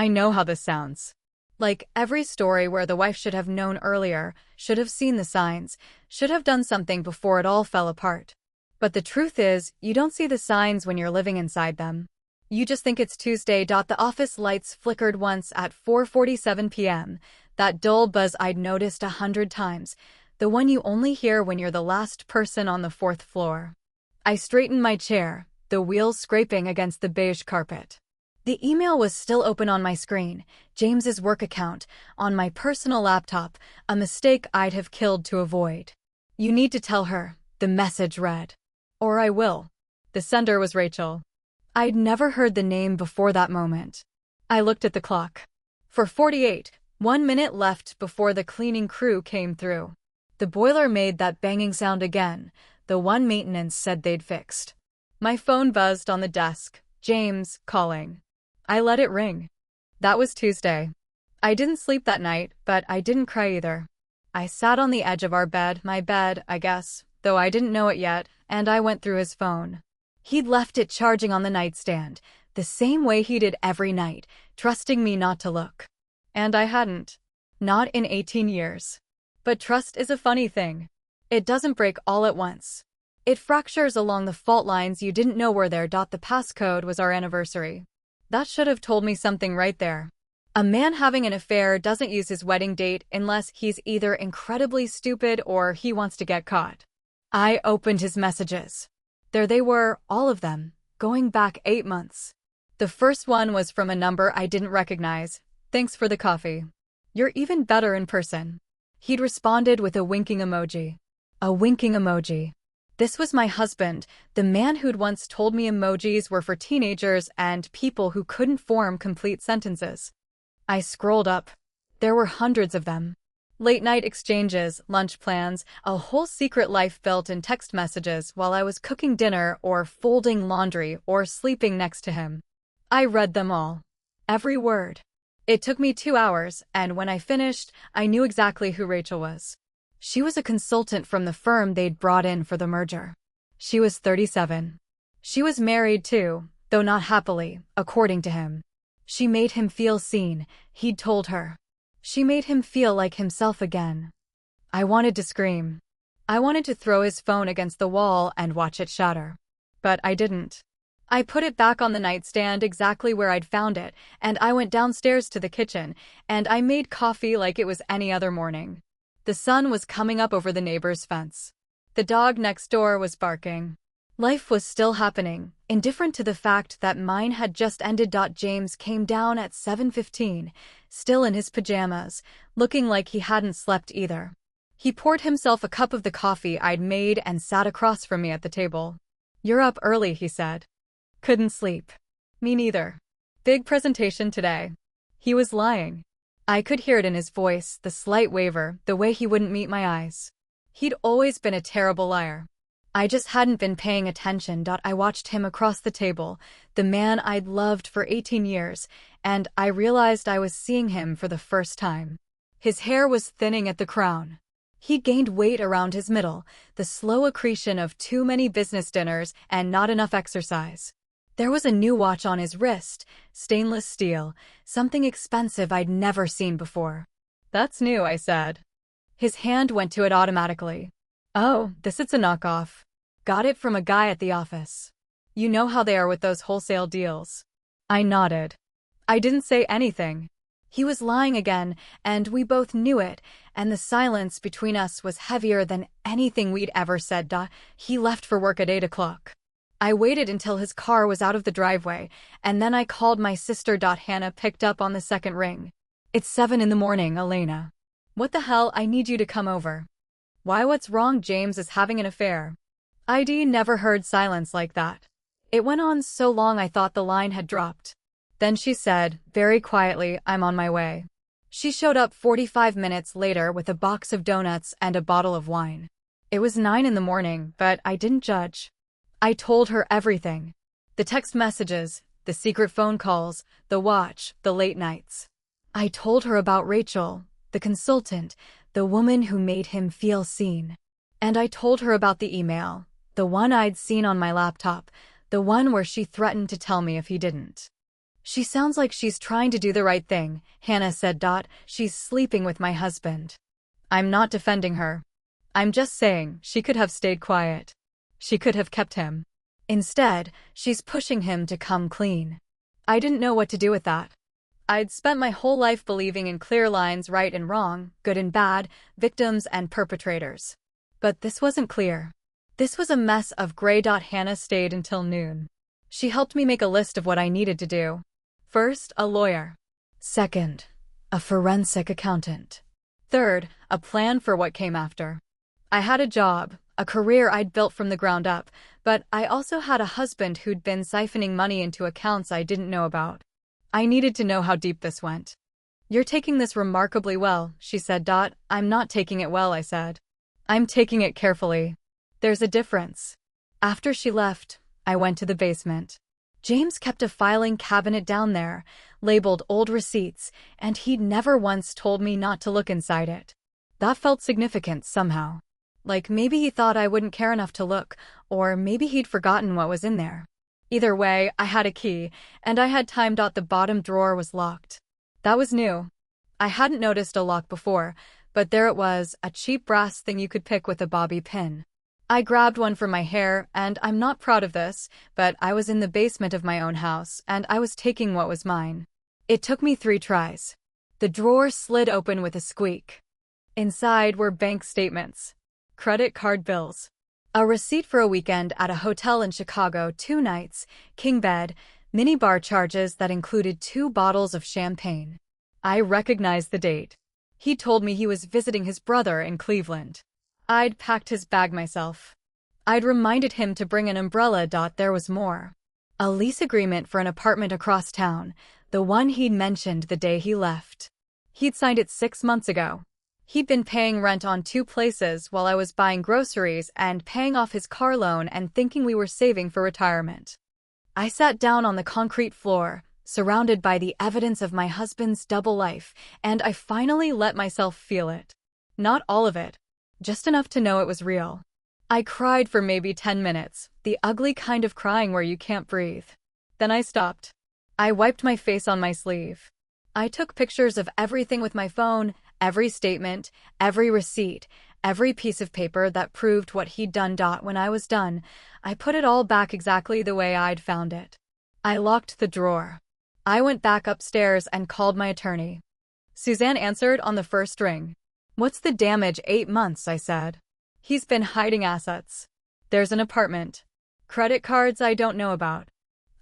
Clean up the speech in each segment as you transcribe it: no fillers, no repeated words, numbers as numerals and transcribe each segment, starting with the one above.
I know how this sounds. Like every story where the wife should have known earlier, should have seen the signs, should have done something before it all fell apart. But the truth is, you don't see the signs when you're living inside them. You just think it's Tuesday. The office lights flickered once at 4:47 p.m., that dull buzz I'd noticed 100 times, the one you only hear when you're the last person on the fourth floor. I straightened my chair, the wheels scraping against the beige carpet. The email was still open on my screen, James's work account, on my personal laptop, a mistake I'd have killed to avoid. "You need to tell her," the message read. "Or I will." The sender was Rachel. I'd never heard the name before that moment. I looked at the clock. 4:48, 1 minute left before the cleaning crew came through. The boiler made that banging sound again, the one maintenance said they'd fixed. My phone buzzed on the desk. James, calling. I let it ring. That was Tuesday. I didn't sleep that night, but I didn't cry either. I sat on the edge of our bed, my bed, I guess, though I didn't know it yet, and I went through his phone. He'd left it charging on the nightstand, the same way he did every night, trusting me not to look. And I hadn't. Not in 18 years. But trust is a funny thing. It doesn't break all at once. It fractures along the fault lines you didn't know were there. The passcode was our anniversary. That should have told me something right there. A man having an affair doesn't use his wedding date unless he's either incredibly stupid or he wants to get caught. I opened his messages. There they were, all of them, going back 8 months. The first one was from a number I didn't recognize. "Thanks for the coffee. You're even better in person." He'd responded with a winking emoji. A winking emoji. This was my husband, the man who'd once told me emojis were for teenagers and people who couldn't form complete sentences. I scrolled up. There were hundreds of them. Late-night exchanges, lunch plans, a whole secret life built in text messages while I was cooking dinner or folding laundry or sleeping next to him. I read them all. Every word. It took me 2 hours, and when I finished, I knew exactly who Rachel was. She was a consultant from the firm they'd brought in for the merger. She was 37. She was married too, though not happily, according to him. She made him feel seen, he'd told her. She made him feel like himself again. I wanted to scream. I wanted to throw his phone against the wall and watch it shatter. But I didn't. I put it back on the nightstand exactly where I'd found it, and I went downstairs to the kitchen, and I made coffee like it was any other morning. The sun was coming up over the neighbor's fence. The dog next door was barking. Life was still happening, indifferent to the fact that mine had just ended. James came down at 7:15, still in his pajamas, looking like he hadn't slept either. He poured himself a cup of the coffee I'd made and sat across from me at the table. "You're up early," he said. "Couldn't sleep." "Me neither. Big presentation today." He was lying. I could hear it in his voice, the slight waver, the way he wouldn't meet my eyes. He'd always been a terrible liar. I just hadn't been paying attention. I watched him across the table, the man I'd loved for 18 years, and I realized I was seeing him for the first time. His hair was thinning at the crown. He'd gained weight around his middle, the slow accretion of too many business dinners and not enough exercise. There was a new watch on his wrist, stainless steel, something expensive I'd never seen before. "That's new," I said. His hand went to it automatically. "Oh, it's a knockoff. Got it from a guy at the office. You know how they are with those wholesale deals." I nodded. I didn't say anything. He was lying again, and we both knew it, and the silence between us was heavier than anything we'd ever said. He left for work at 8 o'clock. I waited until his car was out of the driveway, and then I called my sister. Hannah picked up on the second ring. "It's 7 in the morning, Elena. What the hell, I need you to come over." "Why, what's wrong?" "James is having an affair." I'd never heard silence like that. It went on so long I thought the line had dropped. Then she said, very quietly, "I'm on my way." She showed up 45 minutes later with a box of donuts and a bottle of wine. It was 9 in the morning, but I didn't judge. I told her everything. The text messages, the secret phone calls, the watch, the late nights. I told her about Rachel, the consultant, the woman who made him feel seen. And I told her about the email, the one I'd seen on my laptop, the one where she threatened to tell me if he didn't. She sounds like she's trying to do the right thing, Hannah said. She's sleeping with my husband. I'm not defending her. I'm just saying she could have stayed quiet. She could have kept him. Instead, she's pushing him to come clean. I didn't know what to do with that. I'd spent my whole life believing in clear lines, right and wrong, good and bad, victims and perpetrators. But this wasn't clear. This was a mess of gray. Hannah stayed until noon. She helped me make a list of what I needed to do. First, a lawyer. Second, a forensic accountant. Third, a plan for what came after. I had a job, a career I'd built from the ground up, but I also had a husband who'd been siphoning money into accounts I didn't know about. I needed to know how deep this went. You're taking this remarkably well, she said. I'm not taking it well, I said. I'm taking it carefully. There's a difference. After she left, I went to the basement. James kept a filing cabinet down there, labeled old receipts, and he'd never once told me not to look inside it. That felt significant somehow. Like maybe he thought I wouldn't care enough to look, or maybe he'd forgotten what was in there. Either way, I had a key, and I had time. The bottom drawer was locked. That was new. I hadn't noticed a lock before, but there it was, a cheap brass thing you could pick with a bobby pin. I grabbed one for my hair, and I'm not proud of this, but I was in the basement of my own house, and I was taking what was mine. It took me 3 tries. The drawer slid open with a squeak. Inside were bank statements, credit card bills, a receipt for a weekend at a hotel in Chicago, 2 nights, king bed, mini-bar charges that included 2 bottles of champagne. I recognized the date. He told me he was visiting his brother in Cleveland. I'd packed his bag myself. I'd reminded him to bring an umbrella. There was more. A lease agreement for an apartment across town, the one he'd mentioned the day he left. He'd signed it 6 months ago. He'd been paying rent on 2 places while I was buying groceries and paying off his car loan and thinking we were saving for retirement. I sat down on the concrete floor, surrounded by the evidence of my husband's double life, and I finally let myself feel it. Not all of it. Just enough to know it was real. I cried for maybe 10 minutes, the ugly kind of crying where you can't breathe. Then I stopped. I wiped my face on my sleeve. I took pictures of everything with my phone, every statement, every receipt, every piece of paper that proved what he'd done. When I was done, I put it all back exactly the way I'd found it. I locked the drawer. I went back upstairs and called my attorney. Suzanne answered on the first ring. What's the damage? 8 months, I said. He's been hiding assets. There's an apartment. Credit cards I don't know about.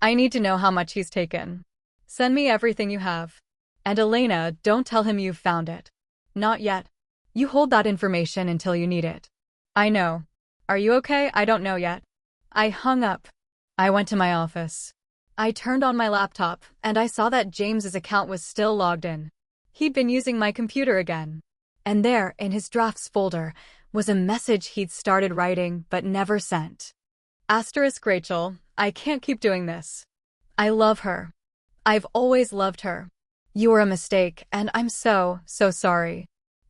I need to know how much he's taken. Send me everything you have. And Elena, don't tell him you've found it. Not yet. You hold that information until you need it. I know. Are you okay? I don't know yet. I hung up. I went to my office. I turned on my laptop, and I saw that James's account was still logged in. He'd been using my computer again. And there, in his drafts folder, was a message he'd started writing but never sent. Asterisk Rachel, I can't keep doing this. I love her. I've always loved her. You were a mistake, and I'm so sorry.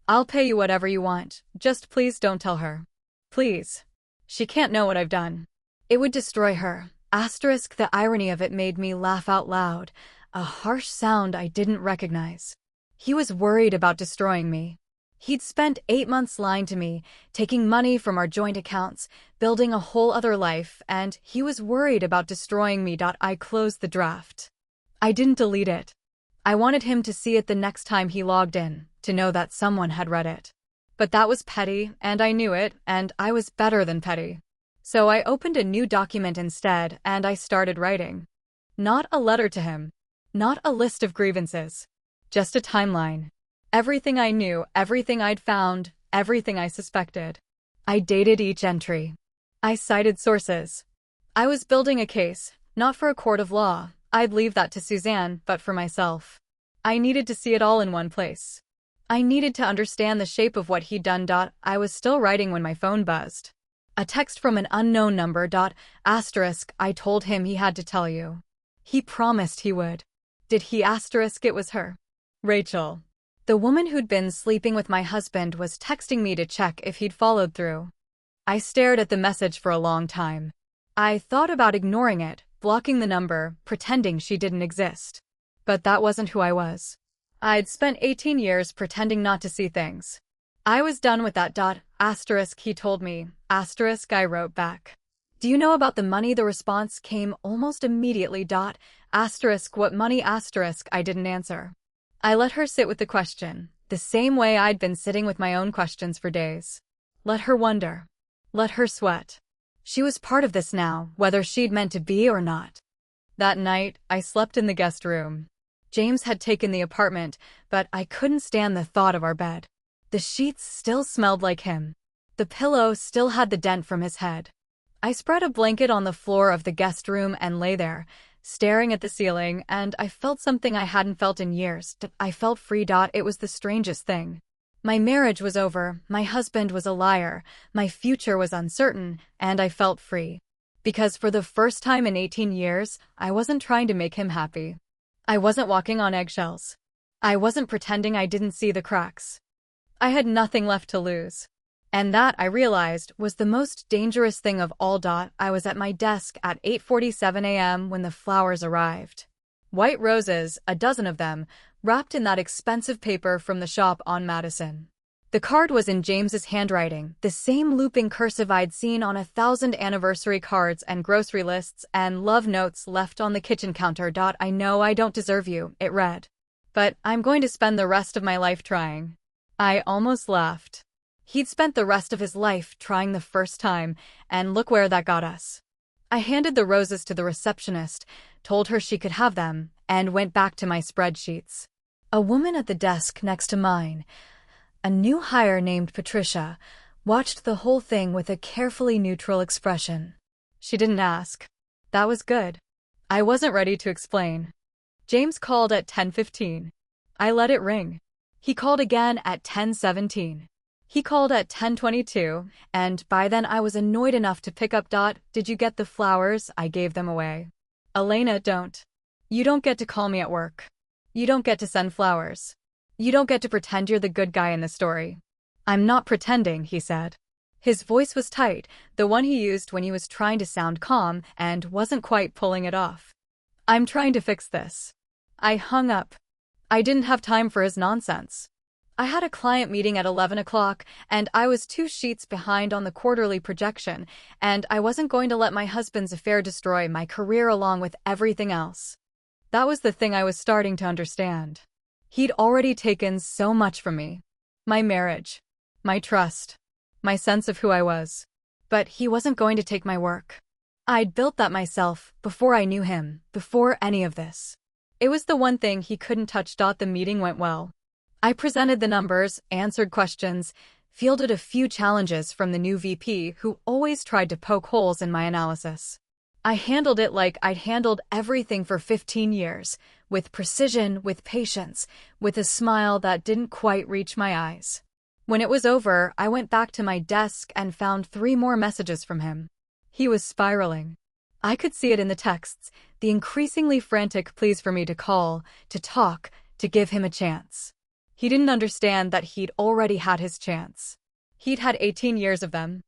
I'll pay you whatever you want, just please don't tell her. Please. She can't know what I've done. It would destroy her. Asterisk, the irony of it made me laugh out loud, a harsh sound I didn't recognize. He was worried about destroying me. He'd spent 8 months lying to me, taking money from our joint accounts, building a whole other life, and he was worried about destroying me. I closed the draft. I didn't delete it. I wanted him to see it the next time he logged in, to know that someone had read it. But that was petty, and I knew it, and I was better than petty. So I opened a new document instead, and I started writing. Not a letter to him. Not a list of grievances. Just a timeline. Everything I knew, everything I'd found, everything I suspected. I dated each entry. I cited sources. I was building a case, not for a court of law. I'd leave that to Suzanne, but for myself. I needed to see it all in one place. I needed to understand the shape of what he'd done. I was still writing when my phone buzzed. A text from an unknown number. Asterisk, I told him he had to tell you. He promised he would. Did he? Asterisk, it was her. Rachel. The woman who'd been sleeping with my husband was texting me to check if he'd followed through. I stared at the message for a long time. I thought about ignoring it, blocking the number, pretending she didn't exist. But that wasn't who I was. I'd spent 18 years pretending not to see things. I was done with that. Asterisk, he told me. Asterisk, I wrote back. Do you know about the money? The response came almost immediately. Asterisk, what money? Asterisk, I didn't answer. I let her sit with the question, the same way I'd been sitting with my own questions for days. Let her wonder. Let her sweat. She was part of this now, whether she'd meant to be or not. That night, I slept in the guest room. James had taken the apartment, but I couldn't stand the thought of our bed. The sheets still smelled like him. The pillow still had the dent from his head. I spread a blanket on the floor of the guest room and lay there, staring at the ceiling, and I felt something I hadn't felt in years. I felt free. It was the strangest thing. My marriage was over, my husband was a liar, my future was uncertain, and I felt free. Because for the first time in 18 years, I wasn't trying to make him happy. I wasn't walking on eggshells. I wasn't pretending I didn't see the cracks. I had nothing left to lose. And that, I realized, was the most dangerous thing of all. I was at my desk at 8:47 a.m. when the flowers arrived. White roses, a dozen of them, wrapped in that expensive paper from the shop on Madison. The card was in James's handwriting, the same looping cursive I'd seen on 1,000 anniversary cards and grocery lists and love notes left on the kitchen counter. I know I don't deserve you, it read. But I'm going to spend the rest of my life trying. I almost laughed. He'd spent the rest of his life trying the first time, and look where that got us. I handed the roses to the receptionist, told her she could have them, and went back to my spreadsheets. A woman at the desk next to mine, a new hire named Patricia, watched the whole thing with a carefully neutral expression. She didn't ask. That was good. I wasn't ready to explain. James called at 10:15. I let it ring. He called again at 10:17. He called at 10:22, and by then I was annoyed enough to pick up. Did you get the flowers? I gave them away. Elena, don't. You don't get to call me at work. You don't get to send flowers. You don't get to pretend you're the good guy in the story. I'm not pretending, he said. His voice was tight, the one he used when he was trying to sound calm and wasn't quite pulling it off. I'm trying to fix this. I hung up. I didn't have time for his nonsense. I had a client meeting at 11 o'clock, and I was 2 sheets behind on the quarterly projection, and I wasn't going to let my husband's affair destroy my career along with everything else. That was the thing I was starting to understand. He'd already taken so much from me. My marriage. My trust. My sense of who I was. But he wasn't going to take my work. I'd built that myself, before I knew him, before any of this. It was the one thing he couldn't touch. The meeting went well. I presented the numbers, answered questions, fielded a few challenges from the new VP who always tried to poke holes in my analysis. I handled it like I'd handled everything for 15 years, with precision, with patience, with a smile that didn't quite reach my eyes. When it was over, I went back to my desk and found 3 more messages from him. He was spiraling. I could see it in the texts, the increasingly frantic pleas for me to call, to talk, to give him a chance. He didn't understand that he'd already had his chance. He'd had 18 years of them.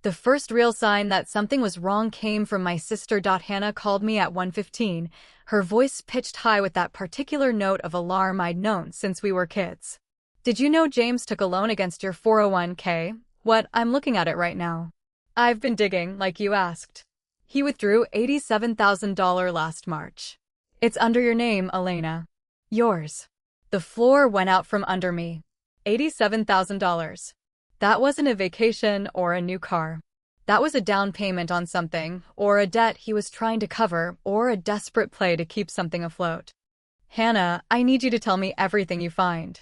The first real sign that something was wrong came from my sister. Hannah called me at 1:15, her voice pitched high with that particular note of alarm I'd known since we were kids. Did you know James took a loan against your 401k? What? I'm looking at it right now. I've been digging, like you asked. He withdrew $87,000 last March. It's under your name, Elena. Yours. The floor went out from under me. $87,000. That wasn't a vacation or a new car. That was a down payment on something, or a debt he was trying to cover, or a desperate play to keep something afloat. Hannah, I need you to tell me everything you find.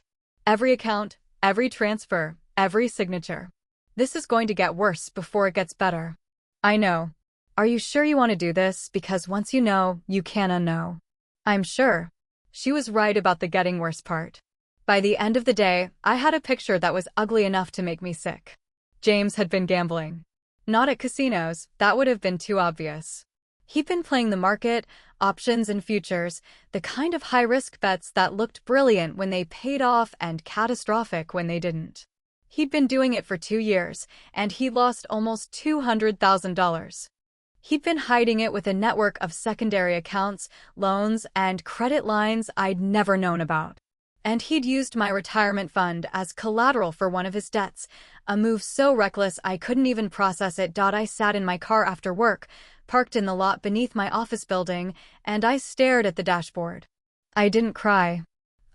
Every account, every transfer, every signature. This is going to get worse before it gets better. I know. Are you sure you want to do this? Because once you know, you can't unknow. I'm sure. She was right about the getting worse part. By the end of the day, I had a picture that was ugly enough to make me sick. James had been gambling. Not at casinos, that would have been too obvious. He'd been playing the market, options and futures, the kind of high-risk bets that looked brilliant when they paid off and catastrophic when they didn't. He'd been doing it for 2 years, and he'd lost almost $200,000. He'd been hiding it with a network of secondary accounts, loans, and credit lines I'd never known about. And he'd used my retirement fund as collateral for one of his debts, a move so reckless I couldn't even process it. I sat in my car after work, parked in the lot beneath my office building, and I stared at the dashboard. I didn't cry.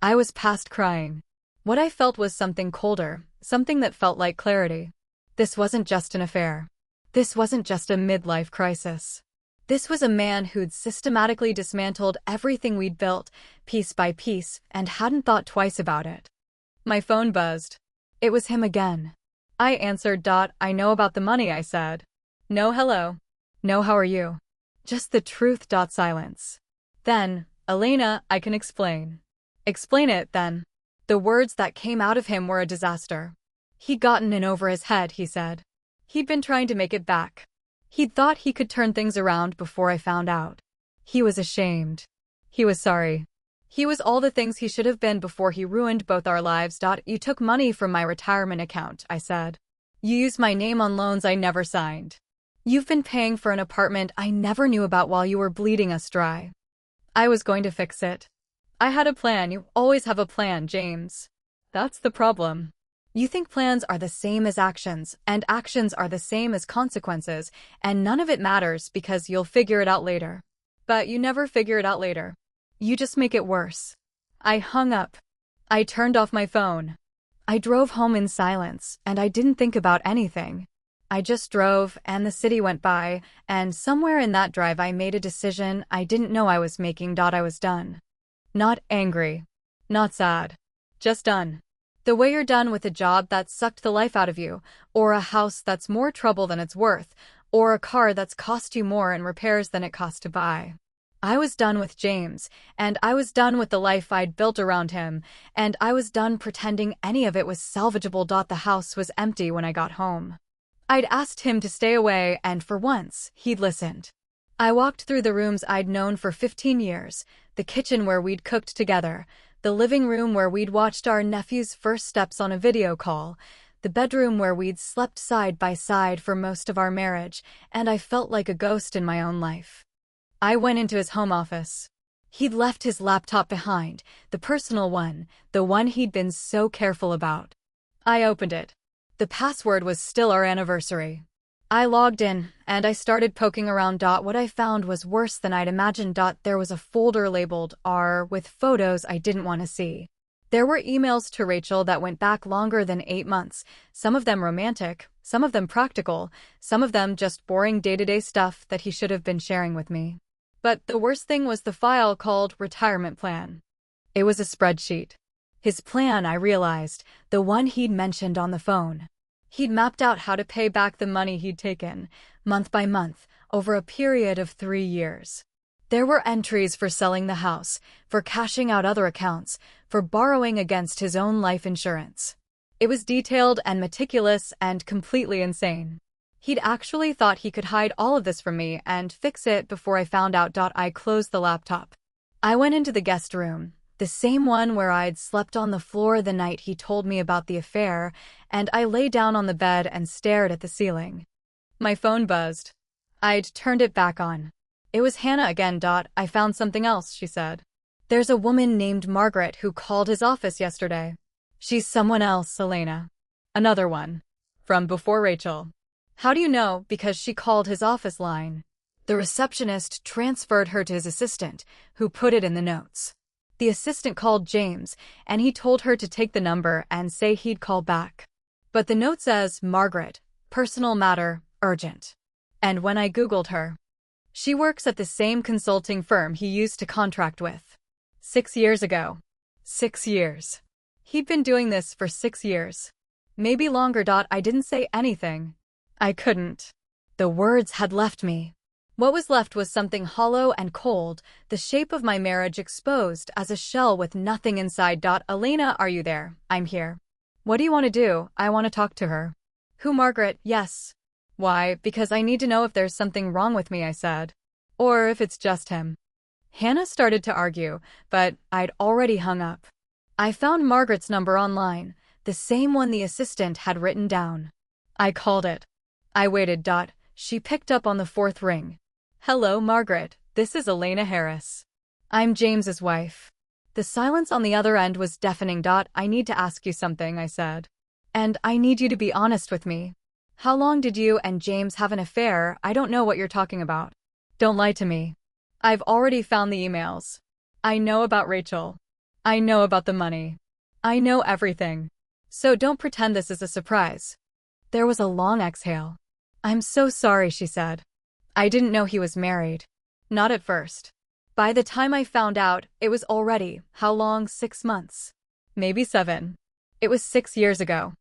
I was past crying. What I felt was something colder, something that felt like clarity. This wasn't just an affair. This wasn't just a midlife crisis. This was a man who'd systematically dismantled everything we'd built, piece by piece, and hadn't thought twice about it. My phone buzzed. It was him again. I answered. I know about the money, I said. No hello. No how are you. Just the truth. Silence. Then, Elena, I can explain. Explain it, then. The words that came out of him were a disaster. He'd gotten in over his head, he said. He'd been trying to make it back. He'd thought he could turn things around before I found out. He was ashamed. He was sorry. He was all the things he should have been before he ruined both our lives. You took money from my retirement account, I said. You used my name on loans I never signed. You've been paying for an apartment I never knew about while you were bleeding us dry. I was going to fix it. I had a plan. You always have a plan, James. That's the problem. You think plans are the same as actions, and actions are the same as consequences, and none of it matters because you'll figure it out later. But you never figure it out later. You just make it worse. I hung up. I turned off my phone. I drove home in silence, and I didn't think about anything. I just drove, and the city went by, and somewhere in that drive I made a decision I didn't know I was making. I was done. Not angry. Not sad. Just done. The way you're done with a job that sucked the life out of you, or a house that's more trouble than it's worth, or a car that's cost you more in repairs than it cost to buy. I was done with James, and I was done with the life I'd built around him, and I was done pretending any of it was salvageable. The house was empty when I got home. I'd asked him to stay away, and for once, he'd listened. I walked through the rooms I'd known for 15 years, the kitchen where we'd cooked together, the living room where we'd watched our nephew's first steps on a video call, the bedroom where we'd slept side by side for most of our marriage, and I felt like a ghost in my own life. I went into his home office. He'd left his laptop behind, the personal one, the one he'd been so careful about. I opened it. The password was still our anniversary. I logged in, and I started poking around. What I found was worse than I'd imagined. There was a folder labeled R with photos I didn't want to see. There were emails to Rachel that went back longer than 8 months, some of them romantic, some of them practical, some of them just boring day-to-day stuff that he should have been sharing with me. But the worst thing was the file called Retirement Plan. It was a spreadsheet. His plan, I realized, the one he'd mentioned on the phone. He'd mapped out how to pay back the money he'd taken, month by month, over a period of 3 years. There were entries for selling the house, for cashing out other accounts, for borrowing against his own life insurance. It was detailed and meticulous and completely insane. He'd actually thought he could hide all of this from me and fix it before I found out. I closed the laptop. I went into the guest room, the same one where I'd slept on the floor the night he told me about the affair, and I lay down on the bed and stared at the ceiling. My phone buzzed. I'd turned it back on. It was Hannah again. I found something else, she said. There's a woman named Margaret who called his office yesterday. She's someone else, Elena. Another one. From before Rachel. How do you know? Because she called his office line. The receptionist transferred her to his assistant, who put it in the notes. The assistant called James, and he told her to take the number and say he'd call back. But the note says, Margaret, personal matter, urgent. And when I Googled her, she works at the same consulting firm he used to contract with. 6 years ago. 6 years. He'd been doing this for 6 years. Maybe longer. I didn't say anything. I couldn't. The words had left me. What was left was something hollow and cold, the shape of my marriage exposed as a shell with nothing inside. Elena, are you there? I'm here. What do you want to do? I want to talk to her. Who, Margaret? Yes. Why? Because I need to know if there's something wrong with me, I said. Or if it's just him. Hannah started to argue, but I'd already hung up. I found Margaret's number online, the same one the assistant had written down. I called it. I waited. She picked up on the fourth ring. Hello, Margaret. This is Elena Harris. I'm James's wife. The silence on the other end was deafening. I need to ask you something, I said. And I need you to be honest with me. How long did you and James have an affair? I don't know what you're talking about. Don't lie to me. I've already found the emails. I know about Rachel. I know about the money. I know everything. So don't pretend this is a surprise. There was a long exhale. I'm so sorry, she said. I didn't know he was married. Not at first. By the time I found out, it was already, how long? 6 months. Maybe 7. It was 6 years ago.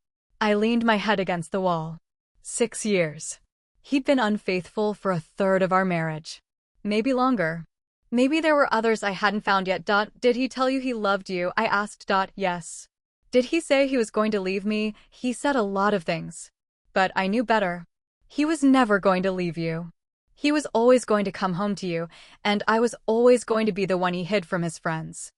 I leaned my head against the wall. 6 years. He'd been unfaithful for a third of our marriage. Maybe longer. Maybe there were others I hadn't found yet. Did he tell you he loved you? I asked. Yes. Did he say he was going to leave me? He said a lot of things. But I knew better. He was never going to leave you. He was always going to come home to you, and I was always going to be the one he hid from his friends.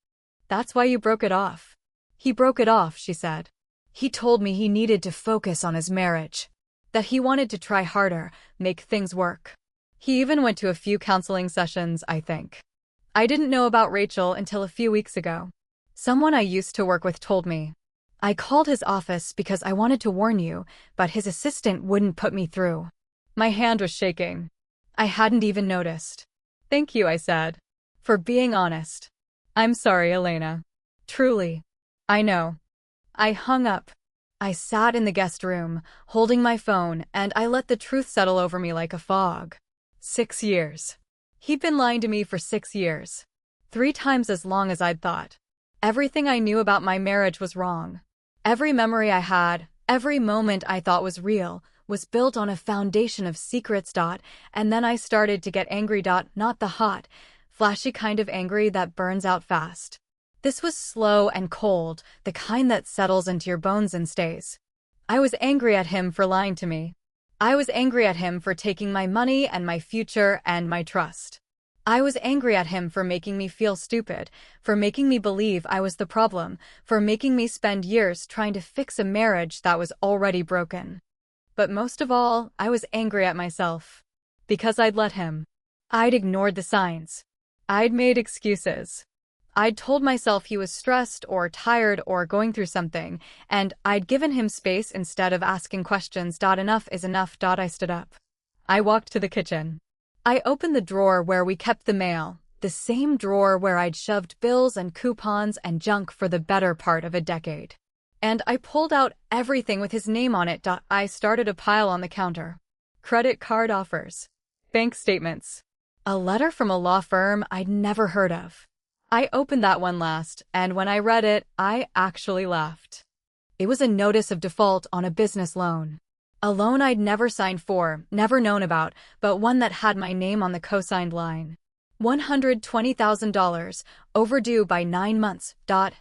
That's why you broke it off. He broke it off, she said. He told me he needed to focus on his marriage. That he wanted to try harder, make things work. He even went to a few counseling sessions, I think. I didn't know about Rachel until a few weeks ago. Someone I used to work with told me. I called his office because I wanted to warn you, but his assistant wouldn't put me through. My hand was shaking. I hadn't even noticed. Thank you, I said. For being honest. I'm sorry, Elena. Truly. I know. I hung up. I sat in the guest room, holding my phone, and I let the truth settle over me like a fog. 6 years. He'd been lying to me for 6 years. 3 times as long as I'd thought. Everything I knew about my marriage was wrong. Every memory I had, every moment I thought was real, was built on a foundation of secrets. And then I started to get angry. Not the hot, flashy kind of angry that burns out fast. This was slow and cold, the kind that settles into your bones and stays. I was angry at him for lying to me. I was angry at him for taking my money and my future and my trust. I was angry at him for making me feel stupid, for making me believe I was the problem, for making me spend years trying to fix a marriage that was already broken. But most of all, I was angry at myself. Because I'd let him. I'd ignored the signs. I'd made excuses. I'd told myself he was stressed or tired or going through something, and I'd given him space instead of asking questions. Enough is enough. I stood up. I walked to the kitchen. I opened the drawer where we kept the mail, the same drawer where I'd shoved bills and coupons and junk for the better part of a decade. And I pulled out everything with his name on it. I started a pile on the counter. Credit card offers. Bank statements. A letter from a law firm I'd never heard of. I opened that one last, and when I read it, I actually laughed. It was a notice of default on a business loan. A loan I'd never signed for, never known about, but one that had my name on the co-signed line. $120,000, overdue by 9 months.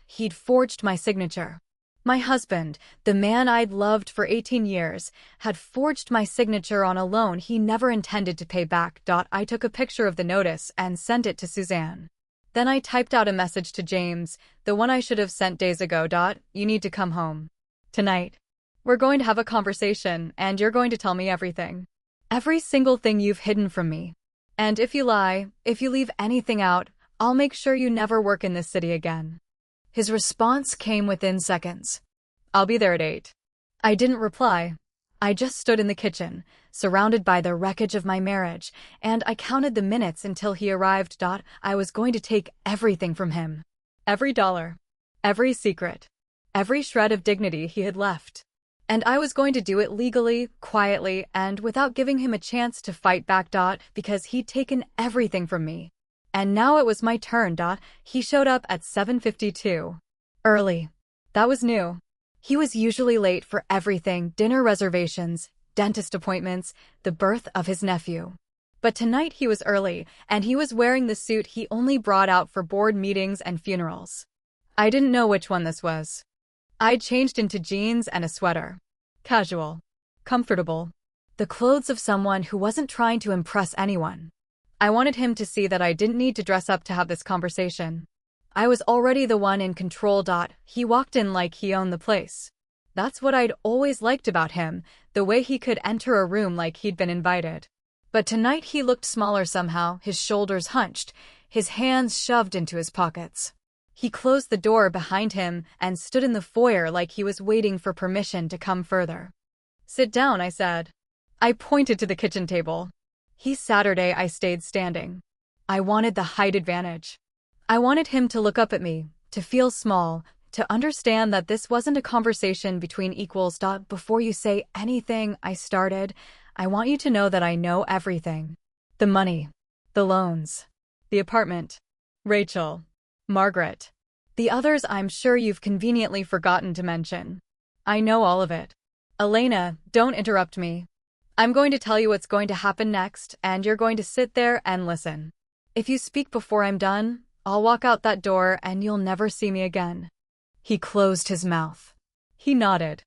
He'd forged my signature. My husband, the man I'd loved for 18 years, had forged my signature on a loan he never intended to pay back. I took a picture of the notice and sent it to Suzanne. Then I typed out a message to James, the one I should have sent days ago. You need to come home. Tonight. We're going to have a conversation, and you're going to tell me everything. Every single thing you've hidden from me. And if you lie, if you leave anything out, I'll make sure you never work in this city again. His response came within seconds. I'll be there at 8. I didn't reply. I just stood in the kitchen, surrounded by the wreckage of my marriage, and I counted the minutes until he arrived. I was going to take everything from him. Every dollar. Every secret. Every shred of dignity he had left. And I was going to do it legally, quietly, and without giving him a chance to fight back. Because he'd taken everything from me. And now it was my turn. He showed up at 7:52. Early. That was new. He was usually late for everything: dinner reservations, dentist appointments, the birth of his nephew. But tonight he was early, and he was wearing the suit he only brought out for board meetings and funerals. I didn't know which one this was. I'd changed into jeans and a sweater. Casual. Comfortable. The clothes of someone who wasn't trying to impress anyone. I wanted him to see that I didn't need to dress up to have this conversation. I was already the one in control. He walked in like he owned the place. That's what I'd always liked about him, the way he could enter a room like he'd been invited. But tonight he looked smaller somehow, his shoulders hunched, his hands shoved into his pockets. He closed the door behind him and stood in the foyer like he was waiting for permission to come further. "Sit down," I said. I pointed to the kitchen table. Saturday I stayed standing. I wanted the height advantage. I wanted him to look up at me, to feel small, to understand that this wasn't a conversation between equals. "Before you say anything," I started, "I want you to know that I know everything. The money, the loans, the apartment, Rachel, Margaret, the others I'm sure you've conveniently forgotten to mention. I know all of it." "Elena, don't interrupt me. I'm going to tell you what's going to happen next, and you're going to sit there and listen. If you speak before I'm done, I'll walk out that door and you'll never see me again." He closed his mouth. He nodded.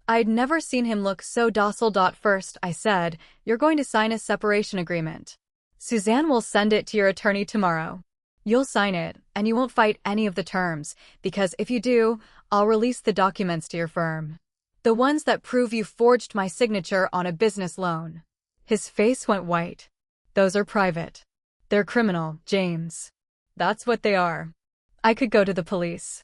I'd never seen him look so docile. "First," I said, "you're going to sign a separation agreement. Suzanne will send it to your attorney tomorrow. You'll sign it, and you won't fight any of the terms, because if you do, I'll release the documents to your firm. The ones that prove you forged my signature on a business loan." His face went white. "Those are private. They're criminal, James. That's what they are. I could go to the police.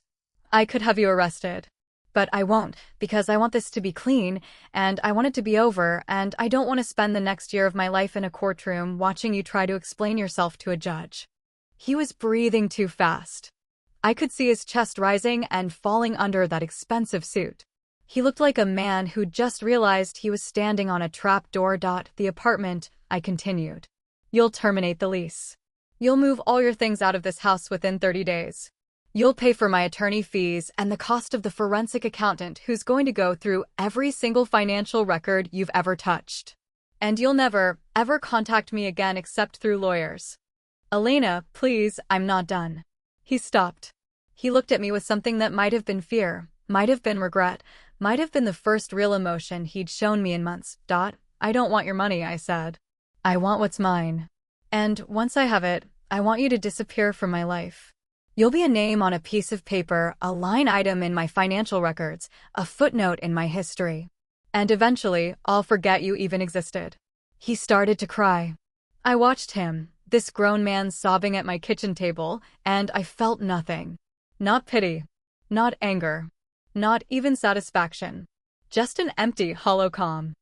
I could have you arrested. But I won't, because I want this to be clean, and I want it to be over, and I don't want to spend the next year of my life in a courtroom watching you try to explain yourself to a judge." He was breathing too fast. I could see his chest rising and falling under that expensive suit. He looked like a man who'd just realized he was standing on a trap door. "The apartment," I continued. "You'll terminate the lease. You'll move all your things out of this house within 30 days. You'll pay for my attorney fees and the cost of the forensic accountant who's going to go through every single financial record you've ever touched. And you'll never, ever contact me again except through lawyers." "Elena, please, I'm not done." He stopped. He looked at me with something that might have been fear, might have been regret, might have been the first real emotion he'd shown me in months. "I don't want your money," I said. "I want what's mine. And once I have it, I want you to disappear from my life. You'll be a name on a piece of paper, a line item in my financial records, a footnote in my history. And eventually, I'll forget you even existed." He started to cry. I watched him, this grown man sobbing at my kitchen table, and I felt nothing. Not pity. Not anger. Not even satisfaction. Just an empty, hollow calm.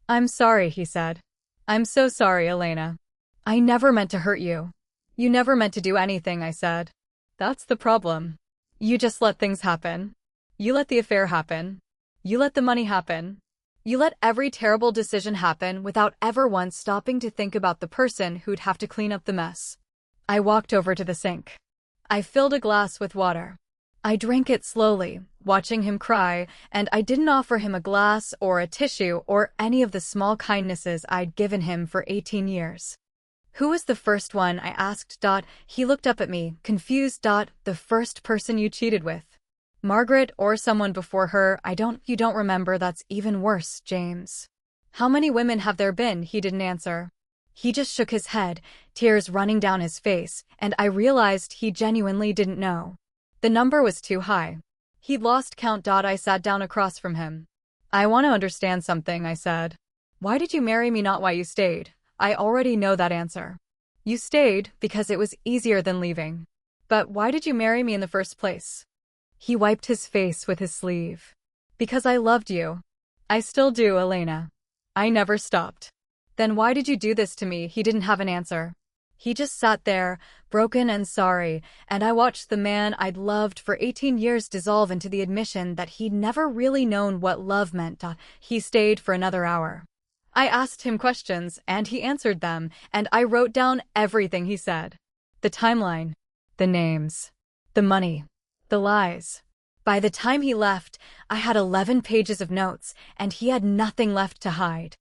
"I'm sorry," he said. "I'm so sorry, Elena. I never meant to hurt you." "You never meant to do anything," I said. "That's the problem. You just let things happen. You let the affair happen. You let the money happen. You let every terrible decision happen without ever once stopping to think about the person who'd have to clean up the mess." I walked over to the sink. I filled a glass with water. I drank it slowly, watching him cry, and I didn't offer him a glass or a tissue or any of the small kindnesses I'd given him for 18 years. "Who was the first one?" I asked. He looked up at me, confused. "The first person you cheated with. Margaret or someone before her, you don't remember. That's even worse, James." "How many women have there been?" He didn't answer. He just shook his head, tears running down his face, and I realized he genuinely didn't know. The number was too high. He'd lost count. I sat down across from him. "I want to understand something," I said. "Why did you marry me, not why you stayed? I already know that answer. You stayed because it was easier than leaving. But why did you marry me in the first place?" He wiped his face with his sleeve. "Because I loved you. I still do, Elena. I never stopped." "Then why did you do this to me?" He didn't have an answer. He just sat there, broken and sorry, and I watched the man I'd loved for 18 years dissolve into the admission that he'd never really known what love meant. He stayed for another hour. I asked him questions, and he answered them, and I wrote down everything he said. The timeline, the names, the money, the lies. By the time he left, I had 11 pages of notes, and he had nothing left to hide.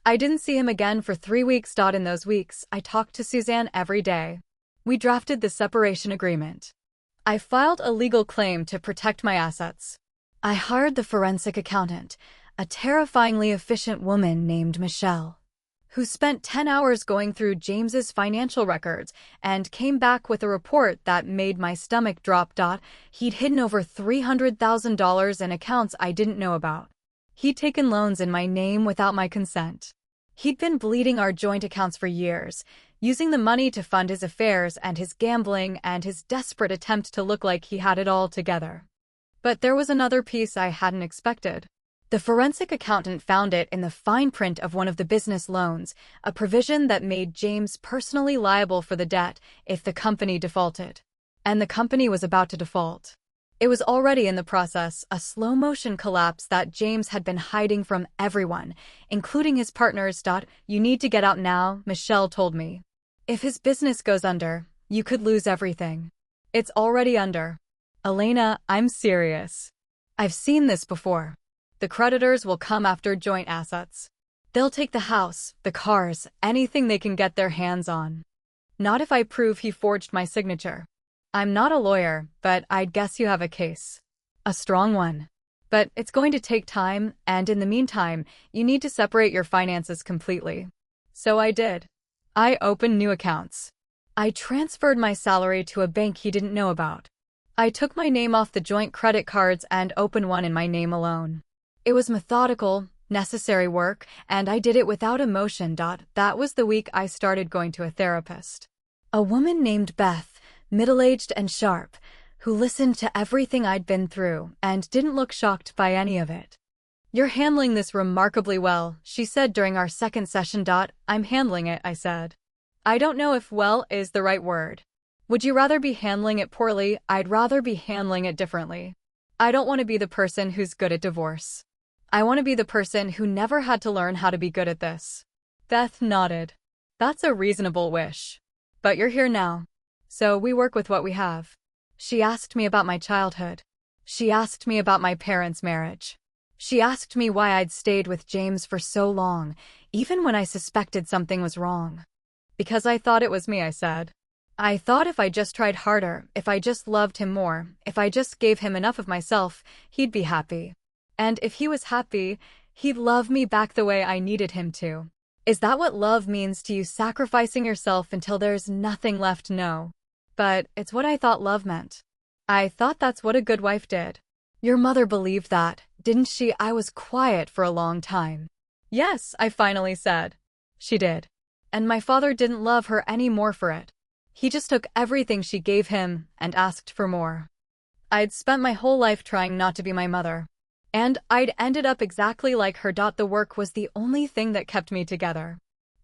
I didn't see him again for 3 weeks. In those weeks, I talked to Suzanne every day. We drafted the separation agreement. I filed a legal claim to protect my assets. I hired the forensic accountant, a terrifyingly efficient woman named Michelle, who spent 10 hours going through James's financial records and came back with a report that made my stomach drop. He'd hidden over $300,000 in accounts I didn't know about. He'd taken loans in my name without my consent. He'd been bleeding our joint accounts for years, using the money to fund his affairs and his gambling and his desperate attempt to look like he had it all together. But there was another piece I hadn't expected. The forensic accountant found it in the fine print of one of the business loans, a provision that made James personally liable for the debt if the company defaulted. And the company was about to default. It was already in the process, a slow-motion collapse that James had been hiding from everyone, including his partners. You need to get out now, Michelle told me. If his business goes under, you could lose everything. It's already under. Elena, I'm serious. I've seen this before. The creditors will come after joint assets. They'll take the house, the cars, anything they can get their hands on. Not if I prove he forged my signature. I'm not a lawyer, but I'd guess you have a case. A strong one. But it's going to take time, and in the meantime, you need to separate your finances completely. So I did. I opened new accounts. I transferred my salary to a bank he didn't know about. I took my name off the joint credit cards and opened one in my name alone. It was methodical, necessary work, and I did it without emotion. That was the week I started going to a therapist. A woman named Beth, middle-aged and sharp, who listened to everything I'd been through and didn't look shocked by any of it. You're handling this remarkably well, she said during our second session. I'm handling it, I said. I don't know if well is the right word. Would you rather be handling it poorly? I'd rather be handling it differently. I don't want to be the person who's good at divorce. I want to be the person who never had to learn how to be good at this. Beth nodded. That's a reasonable wish. But you're here now. So we work with what we have. She asked me about my childhood. She asked me about my parents' marriage. She asked me why I'd stayed with James for so long, even when I suspected something was wrong. Because I thought it was me, I said. I thought if I just tried harder, if I just loved him more, if I just gave him enough of myself, he'd be happy. And if he was happy, he'd love me back the way I needed him to. Is that what love means to you, sacrificing yourself until there's nothing left? No. But it's what I thought love meant. I thought that's what a good wife did. Your mother believed that, didn't she? I was quiet for a long time. Yes, I finally said. She did. And my father didn't love her any more for it. He just took everything she gave him and asked for more. I'd spent my whole life trying not to be my mother. And I'd ended up exactly like her. The work was the only thing that kept me together.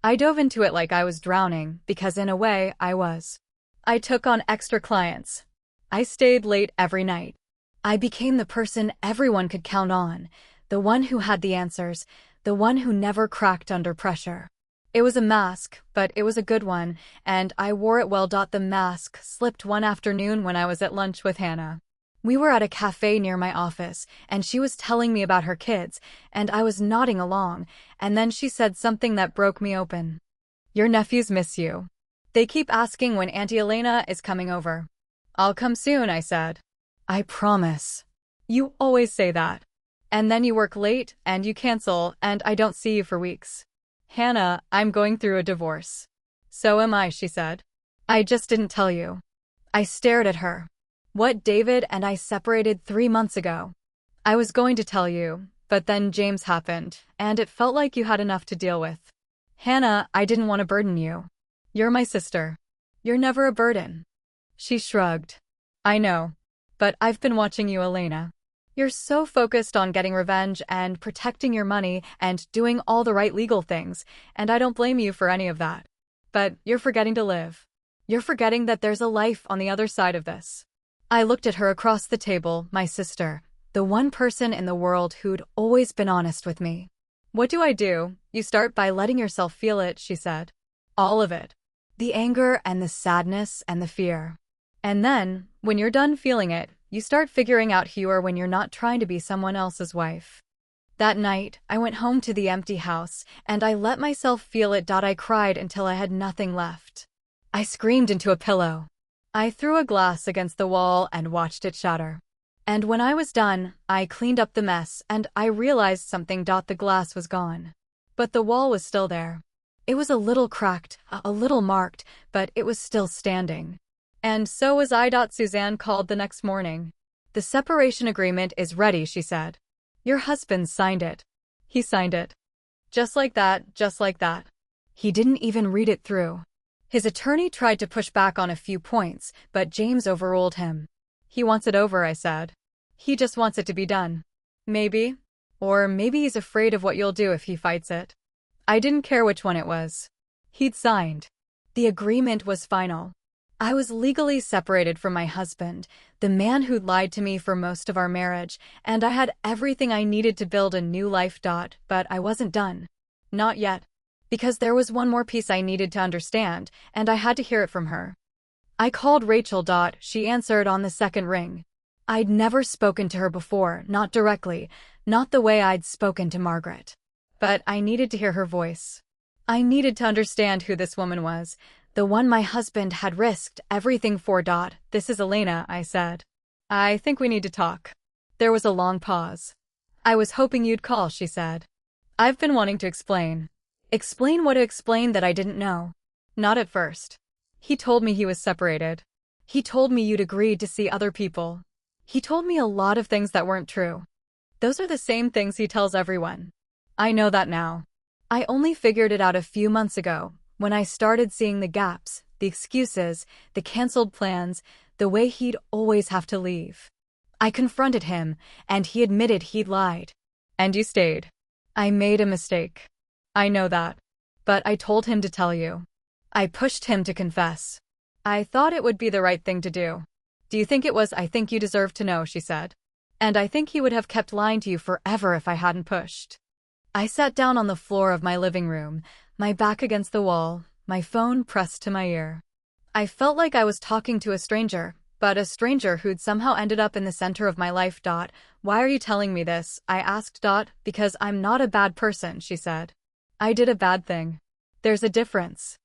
I dove into it like I was drowning, because in a way, I was. I took on extra clients. I stayed late every night. I became the person everyone could count on, the one who had the answers, the one who never cracked under pressure. It was a mask, but it was a good one, and I wore it well. The mask slipped one afternoon when I was at lunch with Hannah. We were at a cafe near my office, and she was telling me about her kids, and I was nodding along, and then she said something that broke me open. Your nephews miss you. They keep asking when Auntie Elena is coming over. I'll come soon, I said. I promise. You always say that. And then you work late, and you cancel, and I don't see you for weeks. Hannah, I'm going through a divorce. So am I, she said. I just didn't tell you. I stared at her. What? David and I separated 3 months ago. I was going to tell you, but then James happened, and it felt like you had enough to deal with. Hannah, I didn't want to burden you. You're my sister. You're never a burden. She shrugged. I know. But I've been watching you, Elena. You're so focused on getting revenge and protecting your money and doing all the right legal things, and I don't blame you for any of that. But you're forgetting to live. You're forgetting that there's a life on the other side of this. I looked at her across the table, my sister, the one person in the world who'd always been honest with me. What do? You start by letting yourself feel it, she said. All of it. The anger and the sadness and the fear. And then, when you're done feeling it, you start figuring out who you are when you're not trying to be someone else's wife. That night, I went home to the empty house, and I let myself feel it. I cried until I had nothing left. I screamed into a pillow. I threw a glass against the wall and watched it shatter. And when I was done, I cleaned up the mess, and I realized something. The glass was gone. But the wall was still there. It was a little cracked, a little marked, but it was still standing. And so was I. Suzanne called the next morning. The separation agreement is ready, she said. Your husband signed it. He signed it. Just like that, just like that. He didn't even read it through. His attorney tried to push back on a few points, but James overruled him. He wants it over, I said. He just wants it to be done. Maybe. Or maybe he's afraid of what you'll do if he fights it. I didn't care which one it was. He'd signed. The agreement was final. I was legally separated from my husband, the man who'd lied to me for most of our marriage, and I had everything I needed to build a new life. But I wasn't done. Not yet. Because there was one more piece I needed to understand, and I had to hear it from her. I called Rachel. She answered on the second ring. I'd never spoken to her before, not directly, not the way I'd spoken to Margaret. But I needed to hear her voice. I needed to understand who this woman was, the one my husband had risked everything for. This is Elena, I said. I think we need to talk. There was a long pause. I was hoping you'd call, she said. I've been wanting to explain. Explain what to explain that I didn't know. Not at first. He told me he was separated. He told me you'd agreed to see other people. He told me a lot of things that weren't true. Those are the same things he tells everyone. I know that now. I only figured it out a few months ago, when I started seeing the gaps, the excuses, the canceled plans, the way he'd always have to leave. I confronted him, and he admitted he'd lied. And you stayed. I made a mistake. I know that. But I told him to tell you. I pushed him to confess. I thought it would be the right thing to do. Do you think it was? I think you deserve to know, she said. And I think he would have kept lying to you forever if I hadn't pushed. I sat down on the floor of my living room, my back against the wall, my phone pressed to my ear. I felt like I was talking to a stranger, but a stranger who'd somehow ended up in the center of my life. Why are you telling me this? I asked. Because I'm not a bad person, she said. I did a bad thing. There's a difference.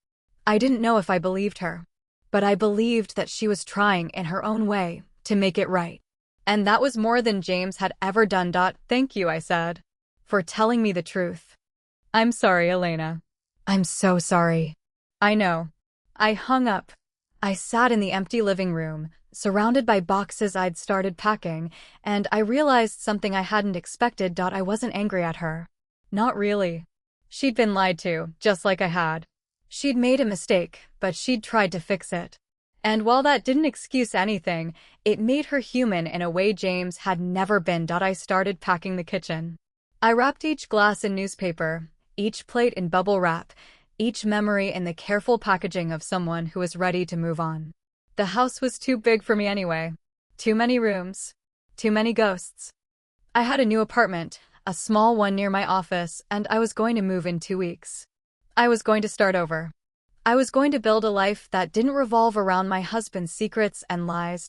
I didn't know if I believed her. But I believed that she was trying in her own way to make it right. And that was more than James had ever done. Thank you, I said, for telling me the truth. I'm sorry, Elena. I'm so sorry. I know. I hung up. I sat in the empty living room, surrounded by boxes I'd started packing, and I realized something I hadn't expected. I wasn't angry at her. Not really. She'd been lied to, just like I had. She'd made a mistake, but she'd tried to fix it. And while that didn't excuse anything, it made her human in a way James had never been. I started packing the kitchen. I wrapped each glass in newspaper, each plate in bubble wrap, each memory in the careful packaging of someone who was ready to move on. The house was too big for me anyway. Too many rooms. Too many ghosts. I had a new apartment, a small one near my office, and I was going to move in 2 weeks. I was going to start over. I was going to build a life that didn't revolve around my husband's secrets and lies.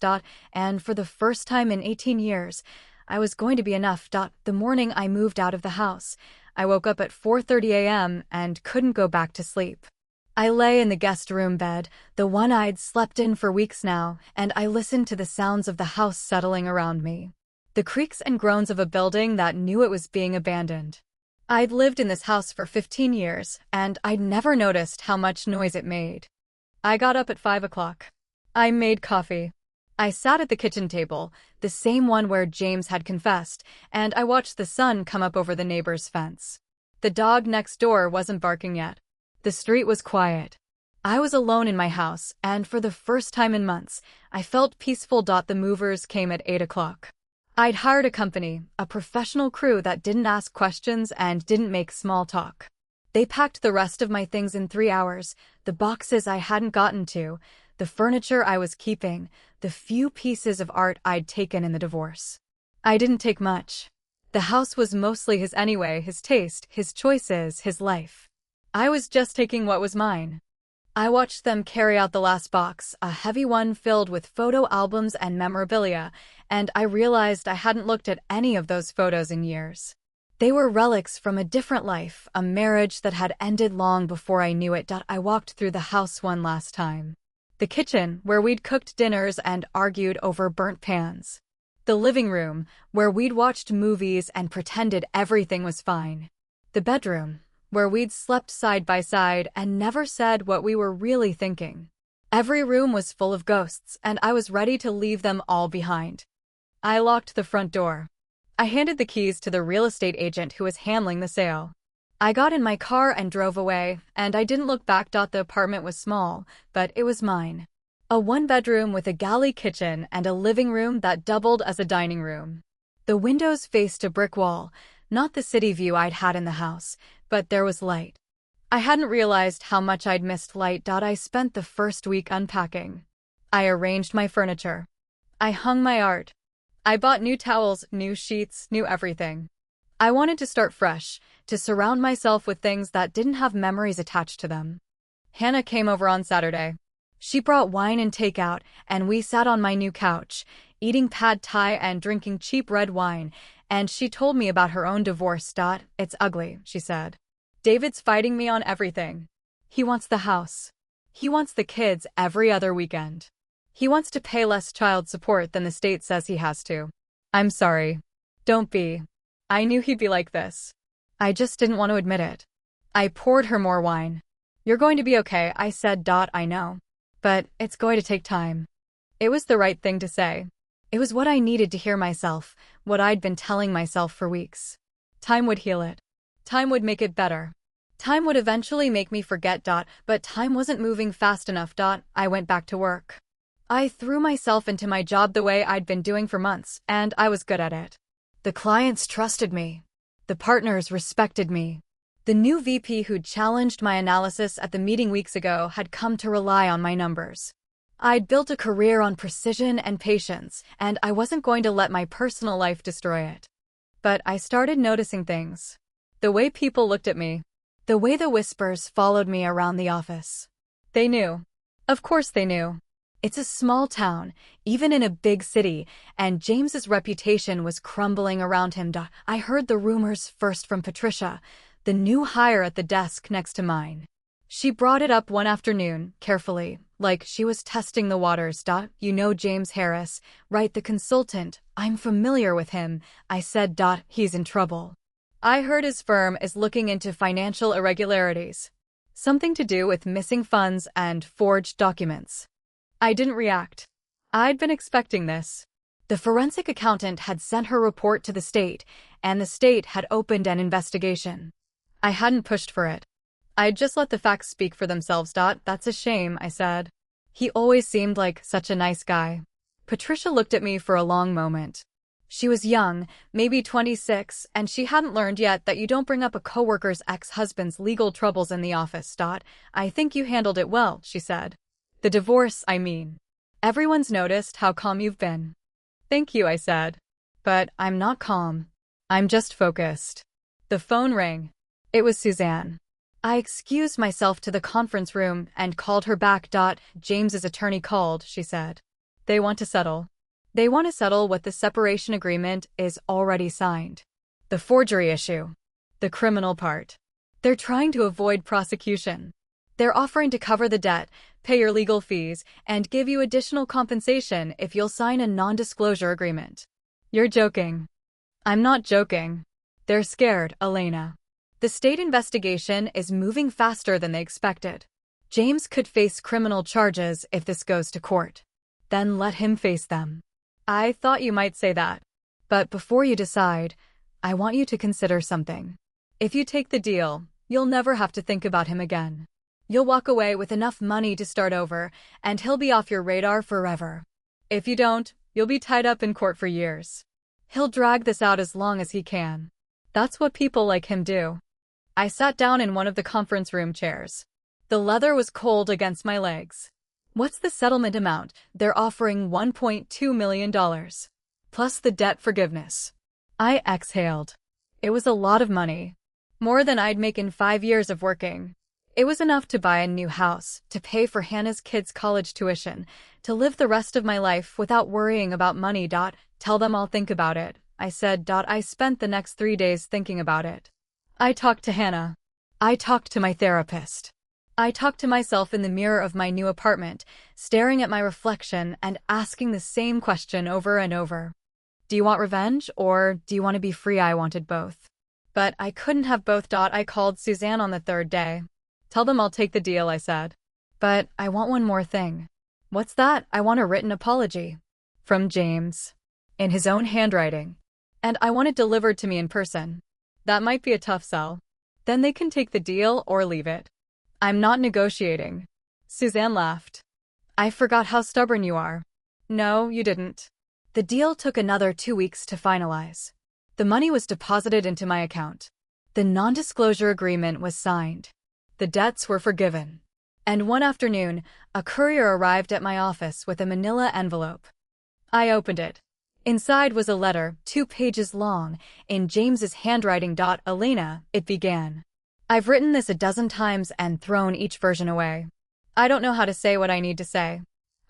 And for the first time in 18 years, I was going to be enough. The morning I moved out of the house, I woke up at 4:30 a.m. and couldn't go back to sleep. I lay in the guest room bed, the one I'd slept in for weeks now, and I listened to the sounds of the house settling around me. The creaks and groans of a building that knew it was being abandoned. I'd lived in this house for 15 years, and I'd never noticed how much noise it made. I got up at 5 o'clock. I made coffee. I sat at the kitchen table, the same one where James had confessed, and I watched the sun come up over the neighbor's fence. The dog next door wasn't barking yet. The street was quiet. I was alone in my house, and for the first time in months, I felt peaceful. The movers came at 8 o'clock. I'd hired a company, a professional crew that didn't ask questions and didn't make small talk. They packed the rest of my things in 3 hours, the boxes I hadn't gotten to, the furniture I was keeping, the few pieces of art I'd taken in the divorce. I didn't take much. The house was mostly his anyway, his taste, his choices, his life. I was just taking what was mine. I watched them carry out the last box, a heavy one filled with photo albums and memorabilia, and I realized I hadn't looked at any of those photos in years. They were relics from a different life, a marriage that had ended long before I knew it. I walked through the house one last time. The kitchen, where we'd cooked dinners and argued over burnt pans. The living room, where we'd watched movies and pretended everything was fine. The bedroom, where we'd slept side by side and never said what we were really thinking. Every room was full of ghosts, and I was ready to leave them all behind. I locked the front door. I handed the keys to the real estate agent who was handling the sale. I got in my car and drove away, and I didn't look back. The apartment was small, but it was mine. A one-bedroom with a galley kitchen and a living room that doubled as a dining room. The windows faced a brick wall, not the city view I'd had in the house, but there was light. I hadn't realized how much I'd missed light. I spent the first week unpacking. I arranged my furniture. I hung my art. I bought new towels, new sheets, new everything. I wanted to start fresh, to surround myself with things that didn't have memories attached to them. Hannah came over on Saturday. She brought wine and takeout, and we sat on my new couch, eating pad thai and drinking cheap red wine, and she told me about her own divorce. It's ugly, she said. David's fighting me on everything. He wants the house. He wants the kids every other weekend. He wants to pay less child support than the state says he has to. I'm sorry. Don't be. I knew he'd be like this. I just didn't want to admit it. I poured her more wine. You're going to be okay, I said. I know. But it's going to take time. It was the right thing to say. It was what I needed to hear myself, what I'd been telling myself for weeks. Time would heal it. Time would make it better. Time would eventually make me forget. But time wasn't moving fast enough. I went back to work. I threw myself into my job the way I'd been doing for months, and I was good at it. The clients trusted me. The partners respected me. The new VP who'd challenged my analysis at the meeting weeks ago had come to rely on my numbers. I'd built a career on precision and patience, and I wasn't going to let my personal life destroy it. But I started noticing things. The way people looked at me. The way the whispers followed me around the office. They knew. Of course they knew. It's a small town, even in a big city, and James's reputation was crumbling around him. I heard the rumors first from Patricia, the new hire at the desk next to mine. She brought it up one afternoon, carefully, like she was testing the waters. You know James Harris, right, the consultant? I'm familiar with him, I said. He's in trouble. I heard his firm is looking into financial irregularities. Something to do with missing funds and forged documents. I didn't react. I'd been expecting this. The forensic accountant had sent her report to the state, and the state had opened an investigation. I hadn't pushed for it. I'd just let the facts speak for themselves. That's a shame, I said. He always seemed like such a nice guy. Patricia looked at me for a long moment. She was young, maybe 26, and she hadn't learned yet that you don't bring up a coworker's ex-husband's legal troubles in the office. I think you handled it well, she said. The divorce, I mean. Everyone's noticed how calm you've been. Thank you, I said. But I'm not calm. I'm just focused. The phone rang. It was Suzanne. I excused myself to the conference room and called her back. James's attorney called, she said. They want to settle. They want to settle what the separation agreement is already signed. The forgery issue. The criminal part. They're trying to avoid prosecution. They're offering to cover the debt, pay your legal fees, and give you additional compensation if you'll sign a non-disclosure agreement. You're joking. I'm not joking. They're scared, Elena. The state investigation is moving faster than they expected. James could face criminal charges if this goes to court. Then let him face them. I thought you might say that. But before you decide, I want you to consider something. If you take the deal, you'll never have to think about him again. You'll walk away with enough money to start over, and he'll be off your radar forever. If you don't, you'll be tied up in court for years. He'll drag this out as long as he can. That's what people like him do. I sat down in one of the conference room chairs. The leather was cold against my legs. What's the settlement amount? They're offering $1.2 million. Plus the debt forgiveness. I exhaled. It was a lot of money. More than I'd make in 5 years of working. It was enough to buy a new house, to pay for Hannah's kids' college tuition, to live the rest of my life without worrying about money. Tell them I'll think about it, I said. I spent the next 3 days thinking about it. I talked to Hannah. I talked to my therapist. I talked to myself in the mirror of my new apartment, staring at my reflection and asking the same question over and over. Do you want revenge, or do you want to be free? I wanted both. But I couldn't have both. I called Suzanne on the third day. Tell them I'll take the deal, I said. But I want one more thing. What's that? I want a written apology. From James. In his own handwriting. And I want it delivered to me in person. That might be a tough sell. Then they can take the deal or leave it. I'm not negotiating. Suzanne laughed. I forgot how stubborn you are. No, you didn't. The deal took another 2 weeks to finalize. The money was deposited into my account. The non-disclosure agreement was signed. The debts were forgiven. And one afternoon, a courier arrived at my office with a manila envelope. I opened it. Inside was a letter, 2 pages long, in James's handwriting. Elena, it began. I've written this a dozen times and thrown each version away. I don't know how to say what I need to say.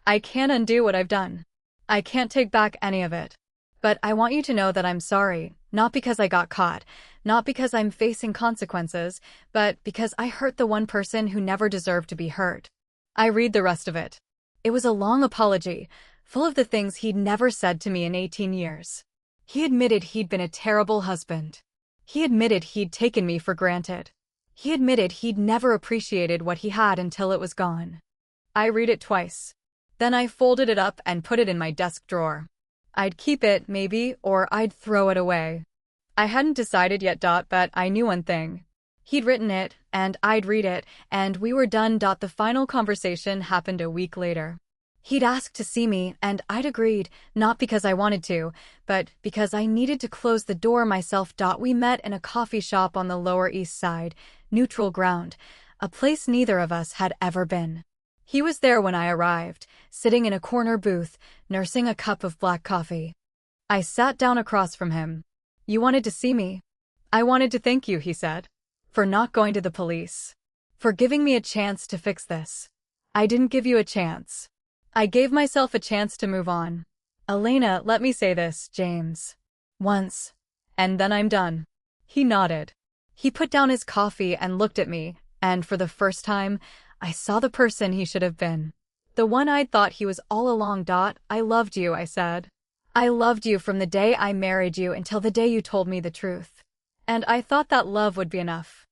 I can't undo what I've done. I can't take back any of it. But I want you to know that I'm sorry, not because I got caught, not because I'm facing consequences, but because I hurt the one person who never deserved to be hurt. I read the rest of it. It was a long apology, full of the things he'd never said to me in 18 years. He admitted he'd been a terrible husband. He admitted he'd taken me for granted. He admitted he'd never appreciated what he had until it was gone. I read it twice. Then I folded it up and put it in my desk drawer. I'd keep it, maybe, or I'd throw it away. I hadn't decided yet. But I knew one thing. He'd written it, and I'd read it, and we were done. The final conversation happened a week later. He'd asked to see me, and I'd agreed, not because I wanted to, but because I needed to close the door myself. We met in a coffee shop on the Lower East Side, neutral ground, a place neither of us had ever been. He was there when I arrived, sitting in a corner booth, nursing a cup of black coffee. I sat down across from him. You wanted to see me? I wanted to thank you, he said, for not going to the police, for giving me a chance to fix this. I didn't give you a chance. I gave myself a chance to move on. Elena, let me say this, James. Once. And then I'm done. He nodded. He put down his coffee and looked at me, and for the first time, I saw the person he should have been. The one I'd thought he was all along. I loved you, I said. I loved you from the day I married you until the day you told me the truth. And I thought that love would be enough.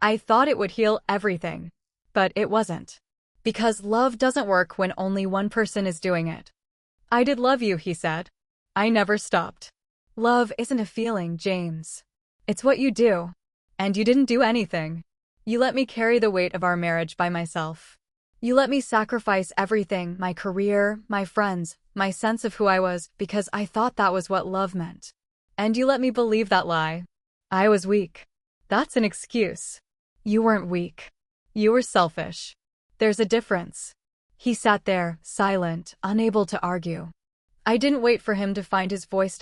I thought it would heal everything. But it wasn't. Because love doesn't work when only one person is doing it. I did love you, he said. I never stopped. Love isn't a feeling, James. It's what you do. And you didn't do anything. You let me carry the weight of our marriage by myself. You let me sacrifice everything, my career, my friends, my sense of who I was, because I thought that was what love meant. And you let me believe that lie. I was weak. That's an excuse. You weren't weak. You were selfish. There's a difference. He sat there, silent, unable to argue. I didn't wait for him to find his voice.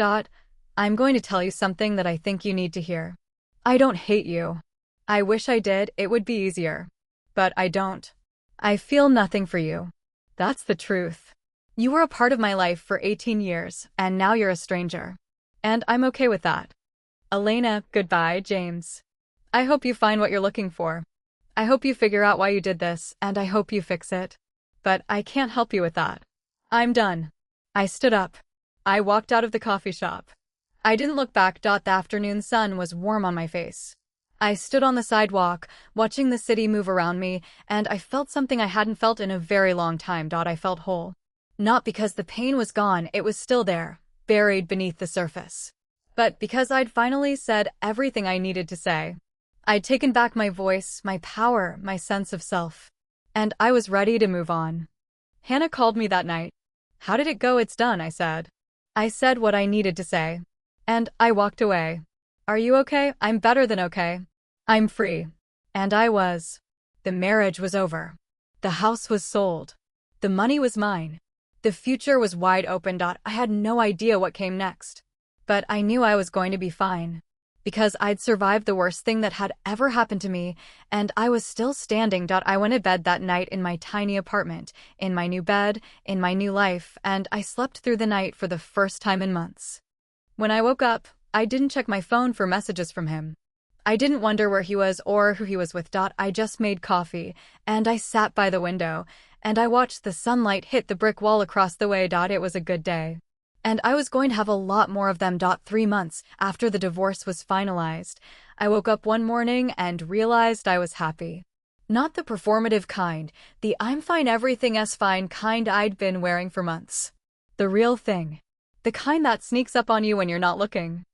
I'm going to tell you something that I think you need to hear. I don't hate you. I wish I did, it would be easier. But I don't. I feel nothing for you. That's the truth. You were a part of my life for 18 years, and now you're a stranger. And I'm okay with that. Elena, goodbye, James. I hope you find what you're looking for. I hope you figure out why you did this, and I hope you fix it. But I can't help you with that. I'm done. I stood up. I walked out of the coffee shop. I didn't look back. The afternoon sun was warm on my face. I stood on the sidewalk, watching the city move around me, and I felt something I hadn't felt in a very long time. I felt whole. Not because the pain was gone, it was still there, buried beneath the surface. But because I'd finally said everything I needed to say. I'd taken back my voice, my power, my sense of self. And I was ready to move on. Hannah called me that night. How did it go? It's done, I said. I said what I needed to say. And I walked away. Are you okay? I'm better than okay. I'm free. And I was. The marriage was over. The house was sold. The money was mine. The future was wide open. I had no idea what came next. But I knew I was going to be fine. Because I'd survived the worst thing that had ever happened to me, and I was still standing. I went to bed that night in my tiny apartment, in my new bed, in my new life, and I slept through the night for the first time in months. When I woke up, I didn't check my phone for messages from him. I didn't wonder where he was or who he was with. I just made coffee, and I sat by the window, and I watched the sunlight hit the brick wall across the way. It was a good day. And I was going to have a lot more of them. 3 months after the divorce was finalized, I woke up one morning and realized I was happy. Not the performative kind, the I'm fine everything's fine kind I'd been wearing for months. The real thing. The kind that sneaks up on you when you're not looking.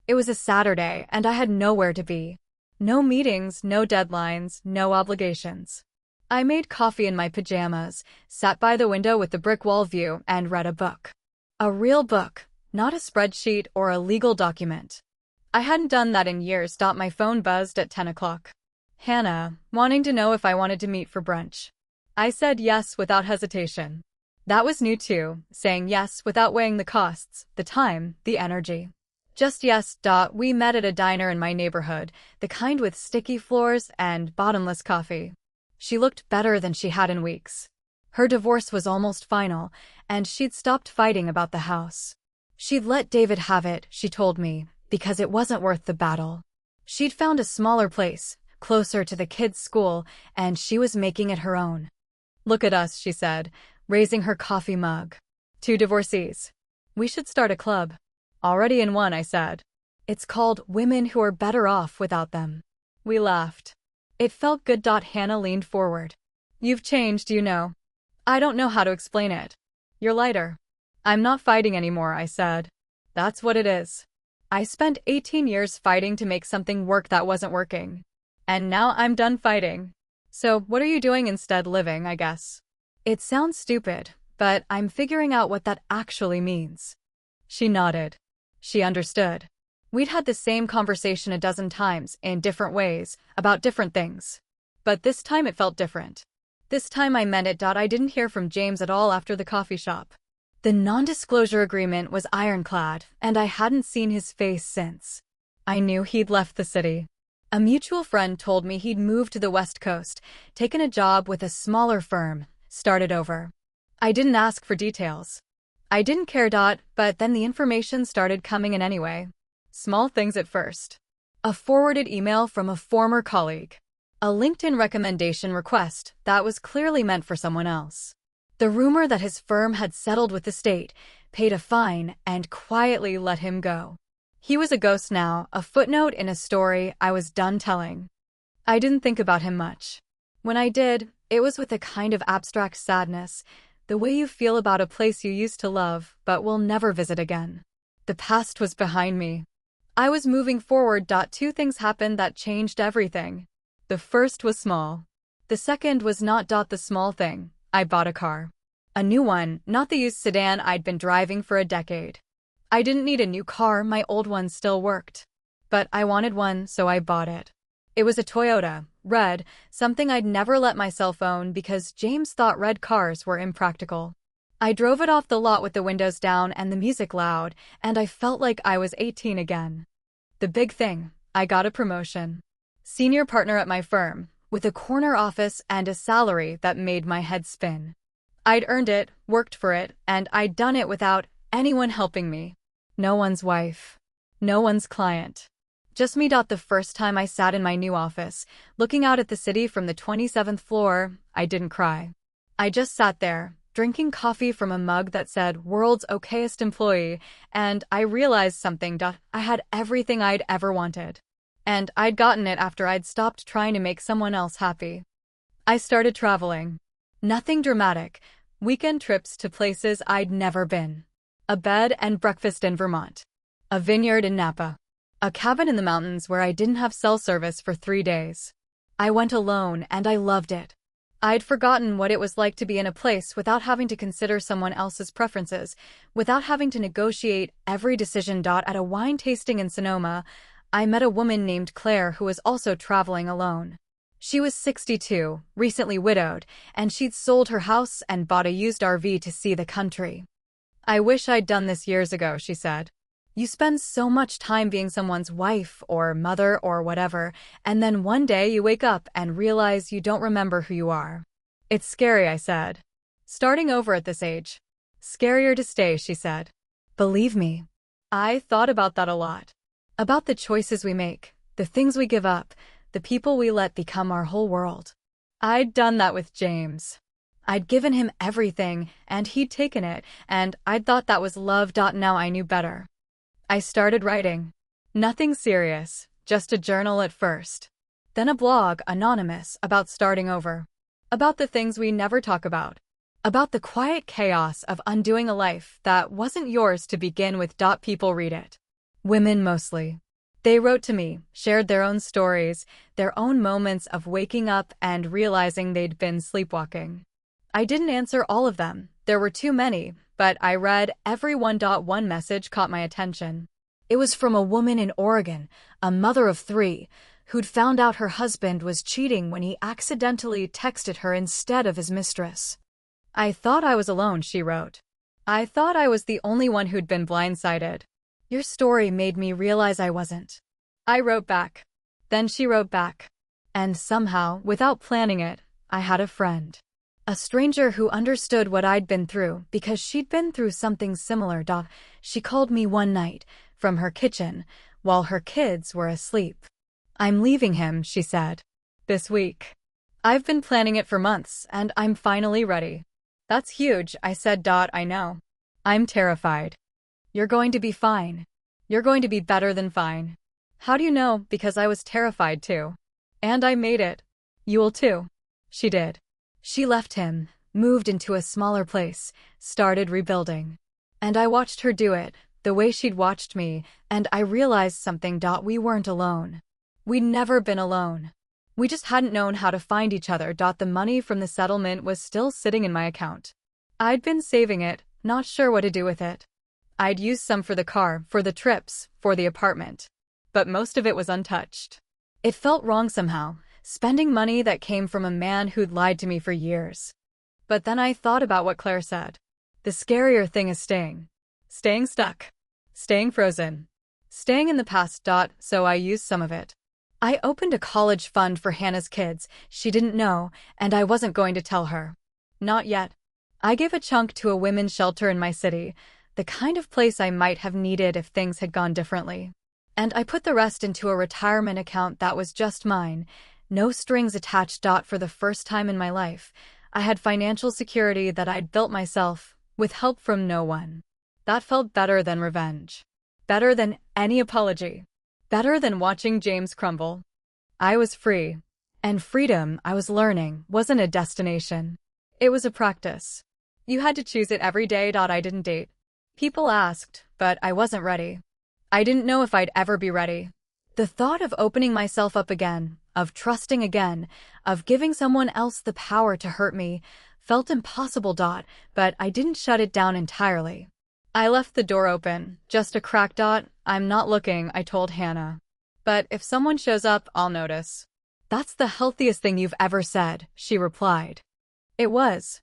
It was a Saturday, and I had nowhere to be. No meetings, no deadlines, no obligations. I made coffee in my pajamas, sat by the window with the brick wall view, and read a book. A real book, not a spreadsheet or a legal document. I hadn't done that in years. My phone buzzed at 10 o'clock. Hannah, wanting to know if I wanted to meet for brunch. I said yes without hesitation. That was new too, saying yes without weighing the costs, the time, the energy. Just yes. We met at a diner in my neighborhood, the kind with sticky floors and bottomless coffee. She looked better than she had in weeks. Her divorce was almost final, and she'd stopped fighting about the house. She'd let David have it, she told me, because it wasn't worth the battle. She'd found a smaller place, closer to the kids' school, and she was making it her own. Look at us, she said, raising her coffee mug. Two divorcees. We should start a club. Already in one, I said. It's called Women Who Are Better Off Without Them. We laughed. It felt good. Hannah leaned forward. You've changed, you know. I don't know how to explain it. You're lighter. I'm not fighting anymore, I said. That's what it is. I spent 18 years fighting to make something work that wasn't working. And now I'm done fighting. So what are you doing instead? Living, I guess. It sounds stupid, but I'm figuring out what that actually means. She nodded. She understood. We'd had the same conversation a dozen times, in different ways, about different things. But this time it felt different. This time I meant it. I didn't hear from James at all after the coffee shop. The non-disclosure agreement was ironclad, and I hadn't seen his face since. I knew he'd left the city. A mutual friend told me he'd moved to the West Coast, taken a job with a smaller firm, started over. I didn't ask for details. I didn't care. But then the information started coming in anyway. Small things at first. A forwarded email from a former colleague. A LinkedIn recommendation request that was clearly meant for someone else. The rumor that his firm had settled with the state, paid a fine, and quietly let him go. He was a ghost now, a footnote in a story I was done telling. I didn't think about him much. When I did, it was with a kind of abstract sadness, the way you feel about a place you used to love but will never visit again. The past was behind me. I was moving forward. Two things happened that changed everything. The first was small. The second was not. The small thing. I bought a car. A new one, not the used sedan I'd been driving for a decade. I didn't need a new car, my old one still worked. But I wanted one, so I bought it. It was a Toyota, red, something I'd never let myself own because James thought red cars were impractical. I drove it off the lot with the windows down and the music loud, and I felt like I was 18 again. The big thing, I got a promotion. Senior partner at my firm, with a corner office and a salary that made my head spin. I'd earned it, worked for it, and I'd done it without anyone helping me. No one's wife. No one's client. Just me. The first time I sat in my new office, looking out at the city from the 27th floor, I didn't cry. I just sat there, drinking coffee from a mug that said "World's Okayest Employee," and I realized something. I had everything I'd ever wanted. And I'd gotten it after I'd stopped trying to make someone else happy. I started traveling. Nothing dramatic. Weekend trips to places I'd never been. A bed and breakfast in Vermont. A vineyard in Napa. A cabin in the mountains where I didn't have cell service for 3 days. I went alone and I loved it. I'd forgotten what it was like to be in a place without having to consider someone else's preferences, without having to negotiate every decision. At a wine tasting in Sonoma, I met a woman named Claire who was also traveling alone. She was 62, recently widowed, and she'd sold her house and bought a used RV to see the country. I wish I'd done this years ago, she said. You spend so much time being someone's wife or mother or whatever, and then one day you wake up and realize you don't remember who you are. It's scary, I said. Starting over at this age. Scarier to stay, she said. Believe me. I thought about that a lot. About the choices we make, the things we give up, the people we let become our whole world. I'd done that with James. I'd given him everything, and he'd taken it, and I'd thought that was love. Now I knew better. I started writing. Nothing serious, just a journal at first. Then a blog, anonymous, about starting over. About the things we never talk about. About the quiet chaos of undoing a life that wasn't yours to begin with. People read it. Women mostly. They wrote to me, shared their own stories, their own moments of waking up and realizing they'd been sleepwalking. I didn't answer all of them. There were too many, but I read every one. One message caught my attention. It was from a woman in Oregon, a mother of 3, who'd found out her husband was cheating when he accidentally texted her instead of his mistress. I thought I was alone, she wrote. I thought I was the only one who'd been blindsided. Your story made me realize I wasn't. I wrote back. Then she wrote back. And somehow, without planning it, I had a friend. A stranger who understood what I'd been through because she'd been through something similar. She called me one night, from her kitchen, while her kids were asleep. I'm leaving him, she said. This week. I've been planning it for months, and I'm finally ready. That's huge, I said. I know. I'm terrified. You're going to be fine. You're going to be better than fine. How do you know? Because I was terrified too. And I made it. You'll too. She did. She left him, moved into a smaller place, started rebuilding. And I watched her do it, the way she'd watched me, and I realized something. We weren't alone. We'd never been alone. We just hadn't known how to find each other. The money from the settlement was still sitting in my account. I'd been saving it, not sure what to do with it. I'd used some for the car, for the trips, for the apartment. But most of it was untouched. It felt wrong somehow, spending money that came from a man who'd lied to me for years. But then I thought about what Claire said. The scarier thing is staying. Staying stuck. Staying frozen. Staying in the past. So I used some of it. I opened a college fund for Hannah's kids. She didn't know, and I wasn't going to tell her. Not yet. I gave a chunk to a women's shelter in my city, the kind of place I might have needed if things had gone differently. And I put the rest into a retirement account that was just mine, no strings attached. For the first time in my life, I had financial security that I'd built myself, with help from no one. That felt better than revenge. Better than any apology. Better than watching James crumble. I was free. And freedom, I was learning, wasn't a destination. It was a practice. You had to choose it every day. I didn't date. People asked, but I wasn't ready. I didn't know if I'd ever be ready. The thought of opening myself up again, of trusting again, of giving someone else the power to hurt me, felt impossible. But I didn't shut it down entirely. I left the door open, just a crack. I'm not looking, I told Hannah. But if someone shows up, I'll notice. That's the healthiest thing you've ever said, she replied. It was.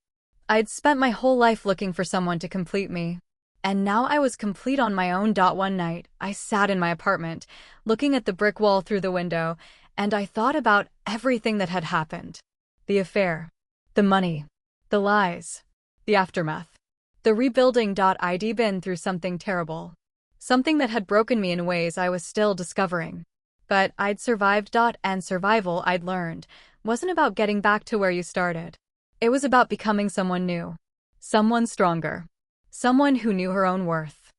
I'd spent my whole life looking for someone to complete me. And now I was complete on my own. One night, I sat in my apartment, looking at the brick wall through the window, and I thought about everything that had happened. The affair. The money. The lies. The aftermath. The rebuilding. I'd been through something terrible. Something that had broken me in ways I was still discovering. But I'd survived. And survival, I'd learned, wasn't about getting back to where you started. It was about becoming someone new. Someone stronger. Someone who knew her own worth.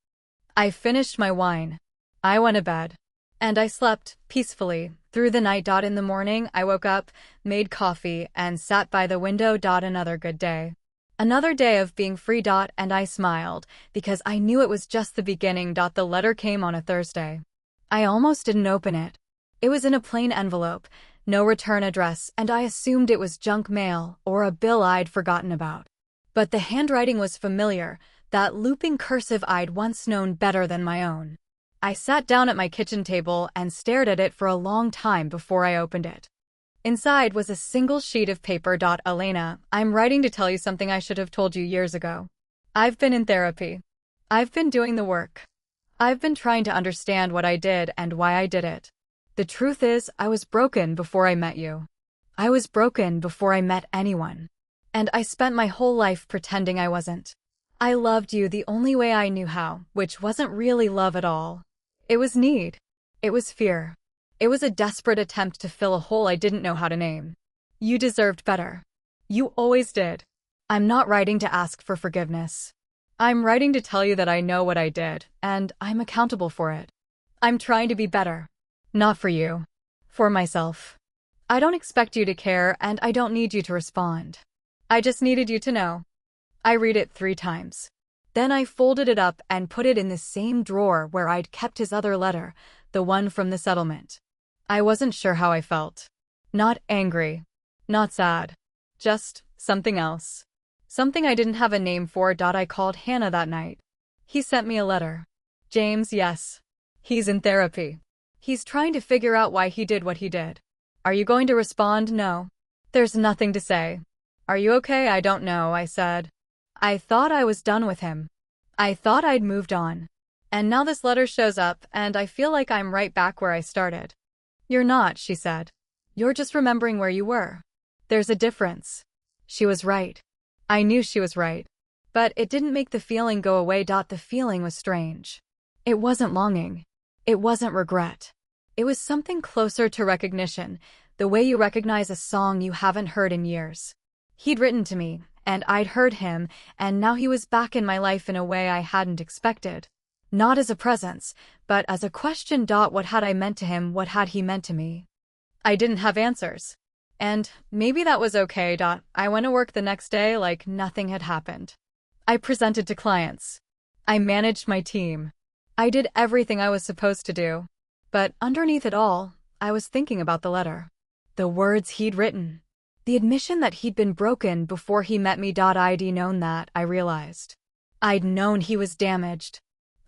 I finished my wine. I went to bed. And I slept, peacefully, through the night. In the morning, I woke up, made coffee, and sat by the window. Another good day. Another day of being free. And I smiled, because I knew it was just the beginning. The letter came on a Thursday. I almost didn't open it. It was in a plain envelope, no return address, and I assumed it was junk mail or a bill I'd forgotten about. But the handwriting was familiar, that looping cursive I'd once known better than my own. I sat down at my kitchen table and stared at it for a long time before I opened it. Inside was a single sheet of paper. Elena, I'm writing to tell you something I should have told you years ago. I've been in therapy. I've been doing the work. I've been trying to understand what I did and why I did it. The truth is, I was broken before I met you. I was broken before I met anyone. And I spent my whole life pretending I wasn't. I loved you the only way I knew how, which wasn't really love at all. It was need. It was fear. It was a desperate attempt to fill a hole I didn't know how to name. You deserved better. You always did. I'm not writing to ask for forgiveness. I'm writing to tell you that I know what I did, and I'm accountable for it. I'm trying to be better. Not for you. For myself. I don't expect you to care and I don't need you to respond. I just needed you to know. I read it 3 times. Then I folded it up and put it in the same drawer where I'd kept his other letter, the one from the settlement. I wasn't sure how I felt. Not angry. Not sad. Just something else. Something I didn't have a name for. I called Hannah that night. He sent me a letter. James, yes. He's in therapy. He's trying to figure out why he did what he did. Are you going to respond? No. There's nothing to say. Are you okay? I don't know, I said. I thought I was done with him. I thought I'd moved on. And now this letter shows up, and I feel like I'm right back where I started. You're not, she said. You're just remembering where you were. There's a difference. She was right. I knew she was right. But it didn't make the feeling go away. The feeling was strange. It wasn't longing. It wasn't regret. It was something closer to recognition, the way you recognize a song you haven't heard in years. He'd written to me, and I'd heard him, and now he was back in my life in a way I hadn't expected. Not as a presence, but as a question. What had I meant to him? What had he meant to me? I didn't have answers. And maybe that was okay. I went to work the next day like nothing had happened. I presented to clients. I managed my team. I did everything I was supposed to do. But underneath it all, I was thinking about the letter. The words he'd written. The admission that he'd been broken before he met me. I'd known that, I realized. I'd known he was damaged.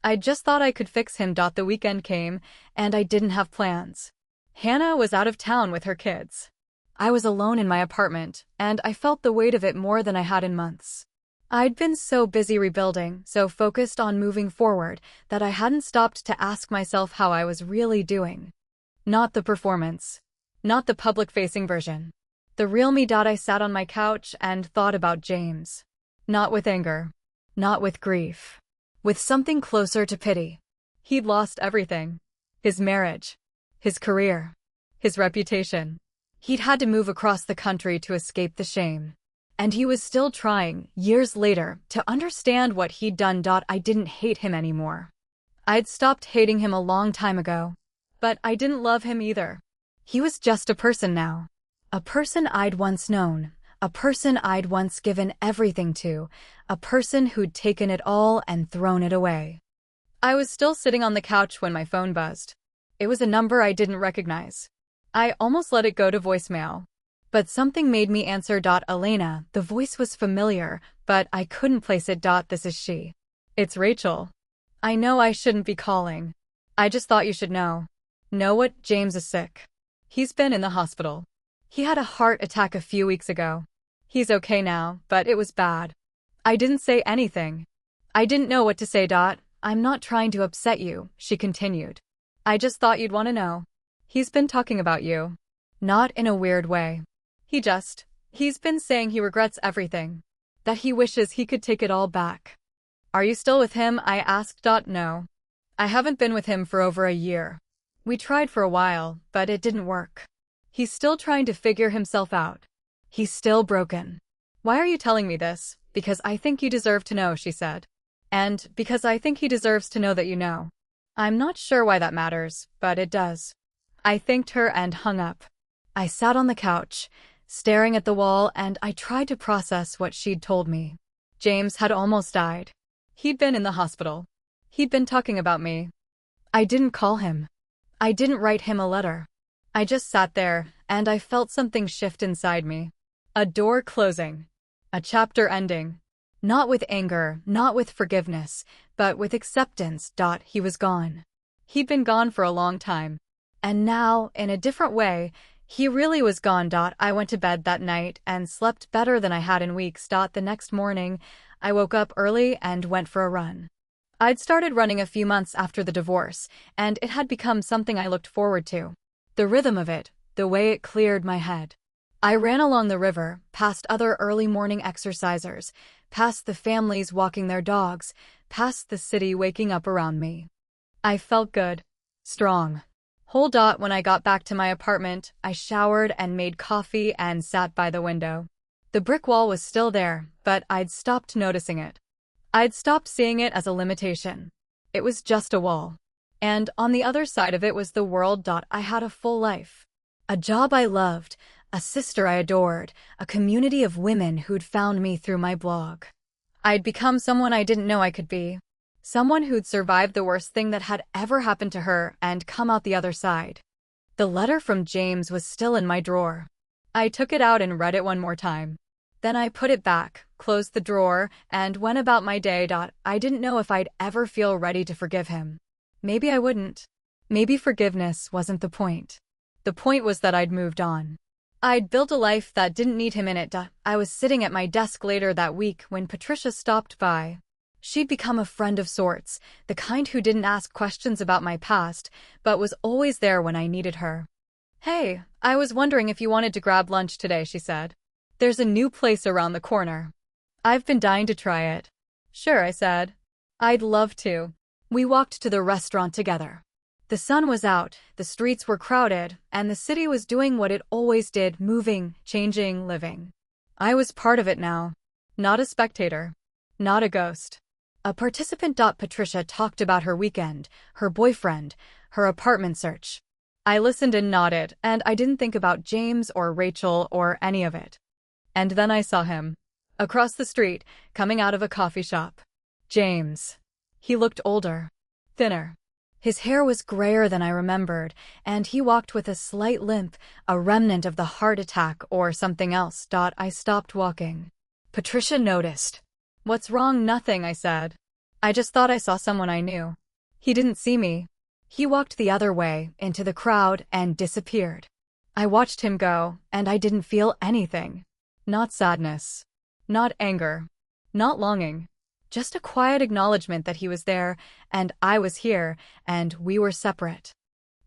I just thought I could fix him. The weekend came, and I didn't have plans. Hannah was out of town with her kids. I was alone in my apartment, and I felt the weight of it more than I had in months. I'd been so busy rebuilding, so focused on moving forward, that I hadn't stopped to ask myself how I was really doing. Not the performance. Not the public-facing version. The real me. I sat on my couch and thought about James. Not with anger. Not with grief. With something closer to pity. He'd lost everything. His marriage. His career. His reputation. He'd had to move across the country to escape the shame. And he was still trying, years later, to understand what he'd done. I didn't hate him anymore. I'd stopped hating him a long time ago. But I didn't love him either. He was just a person now. A person I'd once known. A person I'd once given everything to. A person who'd taken it all and thrown it away. I was still sitting on the couch when my phone buzzed. It was a number I didn't recognize. I almost let it go to voicemail. But something made me answer. Elena, the voice was familiar, but I couldn't place it. This is she. It's Rachel. I know I shouldn't be calling. I just thought you should know. Know what? James is sick. He's been in the hospital. He had a heart attack a few weeks ago. He's okay now, but it was bad. I didn't say anything. I didn't know what to say. I'm not trying to upset you, she continued. I just thought you'd want to know. He's been talking about you. Not in a weird way. He's been saying he regrets everything. That he wishes he could take it all back. Are you still with him? I asked. No. I haven't been with him for over a year. We tried for a while, but it didn't work. He's still trying to figure himself out. He's still broken. Why are you telling me this? Because I think you deserve to know, she said. And because I think he deserves to know that you know. I'm not sure why that matters, but it does. I thanked her and hung up. I sat on the couch, staring at the wall, and I tried to process what she'd told me. James had almost died. He'd been in the hospital. He'd been talking about me. I didn't call him. I didn't write him a letter. I just sat there, and I felt something shift inside me. A door closing. A chapter ending. Not with anger, not with forgiveness, but with acceptance. He was gone. He'd been gone for a long time. And now, in a different way, he really was gone. I went to bed that night and slept better than I had in weeks. The next morning, I woke up early and went for a run. I'd started running a few months after the divorce, and it had become something I looked forward to. The rhythm of it, the way it cleared my head. I ran along the river, past other early morning exercisers, past the families walking their dogs, past the city waking up around me. I felt good. Strong. Whole. When I got back to my apartment, I showered and made coffee and sat by the window. The brick wall was still there, but I'd stopped noticing it. I'd stopped seeing it as a limitation. It was just a wall. And on the other side of it was the world. I had a full life. A job I loved, a sister I adored, a community of women who'd found me through my blog. I'd become someone I didn't know I could be. Someone who'd survived the worst thing that had ever happened to her and come out the other side. The letter from James was still in my drawer. I took it out and read it one more time. Then I put it back, closed the drawer, and went about my day. I didn't know if I'd ever feel ready to forgive him. Maybe I wouldn't. Maybe forgiveness wasn't the point. The point was that I'd moved on. I'd built a life that didn't need him in it. I was sitting at my desk later that week when Patricia stopped by. She'd become a friend of sorts, the kind who didn't ask questions about my past, but was always there when I needed her. "Hey, I was wondering if you wanted to grab lunch today," she said. "There's a new place around the corner. I've been dying to try it." "Sure," I said. "I'd love to." We walked to the restaurant together. The sun was out, the streets were crowded, and the city was doing what it always did, moving, changing, living. I was part of it now. Not a spectator. Not a ghost. A participant. Patricia talked about her weekend, her boyfriend, her apartment search. I listened and nodded, and I didn't think about James or Rachel or any of it. And then I saw him. Across the street, coming out of a coffee shop. James. He looked older. Thinner. His hair was grayer than I remembered, and he walked with a slight limp, a remnant of the heart attack or something else. I stopped walking. Patricia noticed. "What's wrong?" "Nothing," I said. "I just thought I saw someone I knew." He didn't see me. He walked the other way, into the crowd, and disappeared. I watched him go, and I didn't feel anything. Not sadness. Not anger. Not longing. Just a quiet acknowledgement that he was there, and I was here, and we were separate.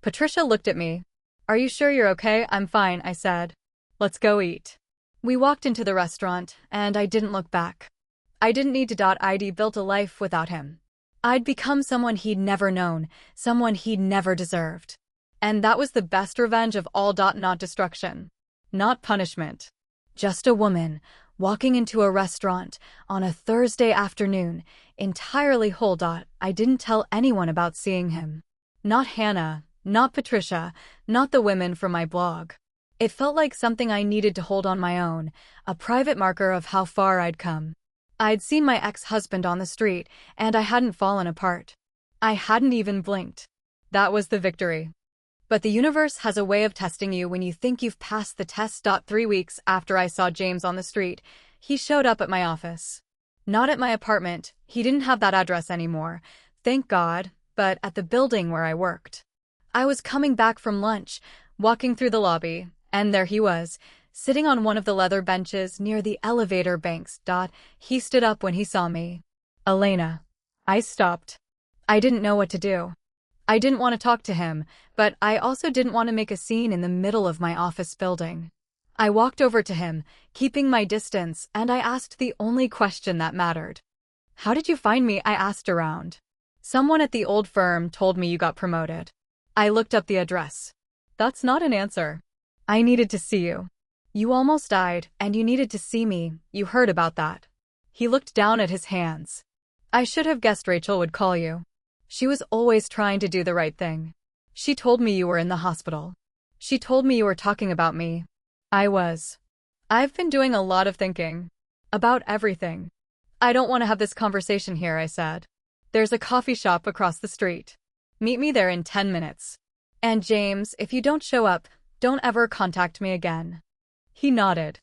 Patricia looked at me. "Are you sure you're okay?" "I'm fine," I said. "Let's go eat." We walked into the restaurant, and I didn't look back. I didn't need to. I'd built a life without him. I'd become someone he'd never known, someone he'd never deserved. And that was the best revenge of all. Not destruction. Not punishment. Just a woman, walking into a restaurant on a Thursday afternoon, entirely whole. I didn't tell anyone about seeing him. Not Hannah, not Patricia, not the women from my blog. It felt like something I needed to hold on my own, a private marker of how far I'd come. I'd seen my ex-husband on the street, and I hadn't fallen apart. I hadn't even blinked. That was the victory. But the universe has a way of testing you when you think you've passed the test. 3 weeks after I saw James on the street, he showed up at my office. Not at my apartment, he didn't have that address anymore, thank God, but at the building where I worked. I was coming back from lunch, walking through the lobby, and there he was, sitting on one of the leather benches near the elevator banks. He stood up when he saw me. "Elena." I stopped. I didn't know what to do. I didn't want to talk to him, but I also didn't want to make a scene in the middle of my office building. I walked over to him, keeping my distance, and I asked the only question that mattered. "How did you find me?" I asked around. "Someone at the old firm told me you got promoted." I looked up the address. "That's not an answer. I needed to see you. You almost died, and you needed to see me. You heard about that." He looked down at his hands. "I should have guessed Rachel would call you. She was always trying to do the right thing. She told me you were in the hospital. She told me you were talking about me." I was. "I've been doing a lot of thinking. About everything. I don't want to have this conversation here," I said. "There's a coffee shop across the street. Meet me there in 10 minutes. And James, if you don't show up, don't ever contact me again." He nodded.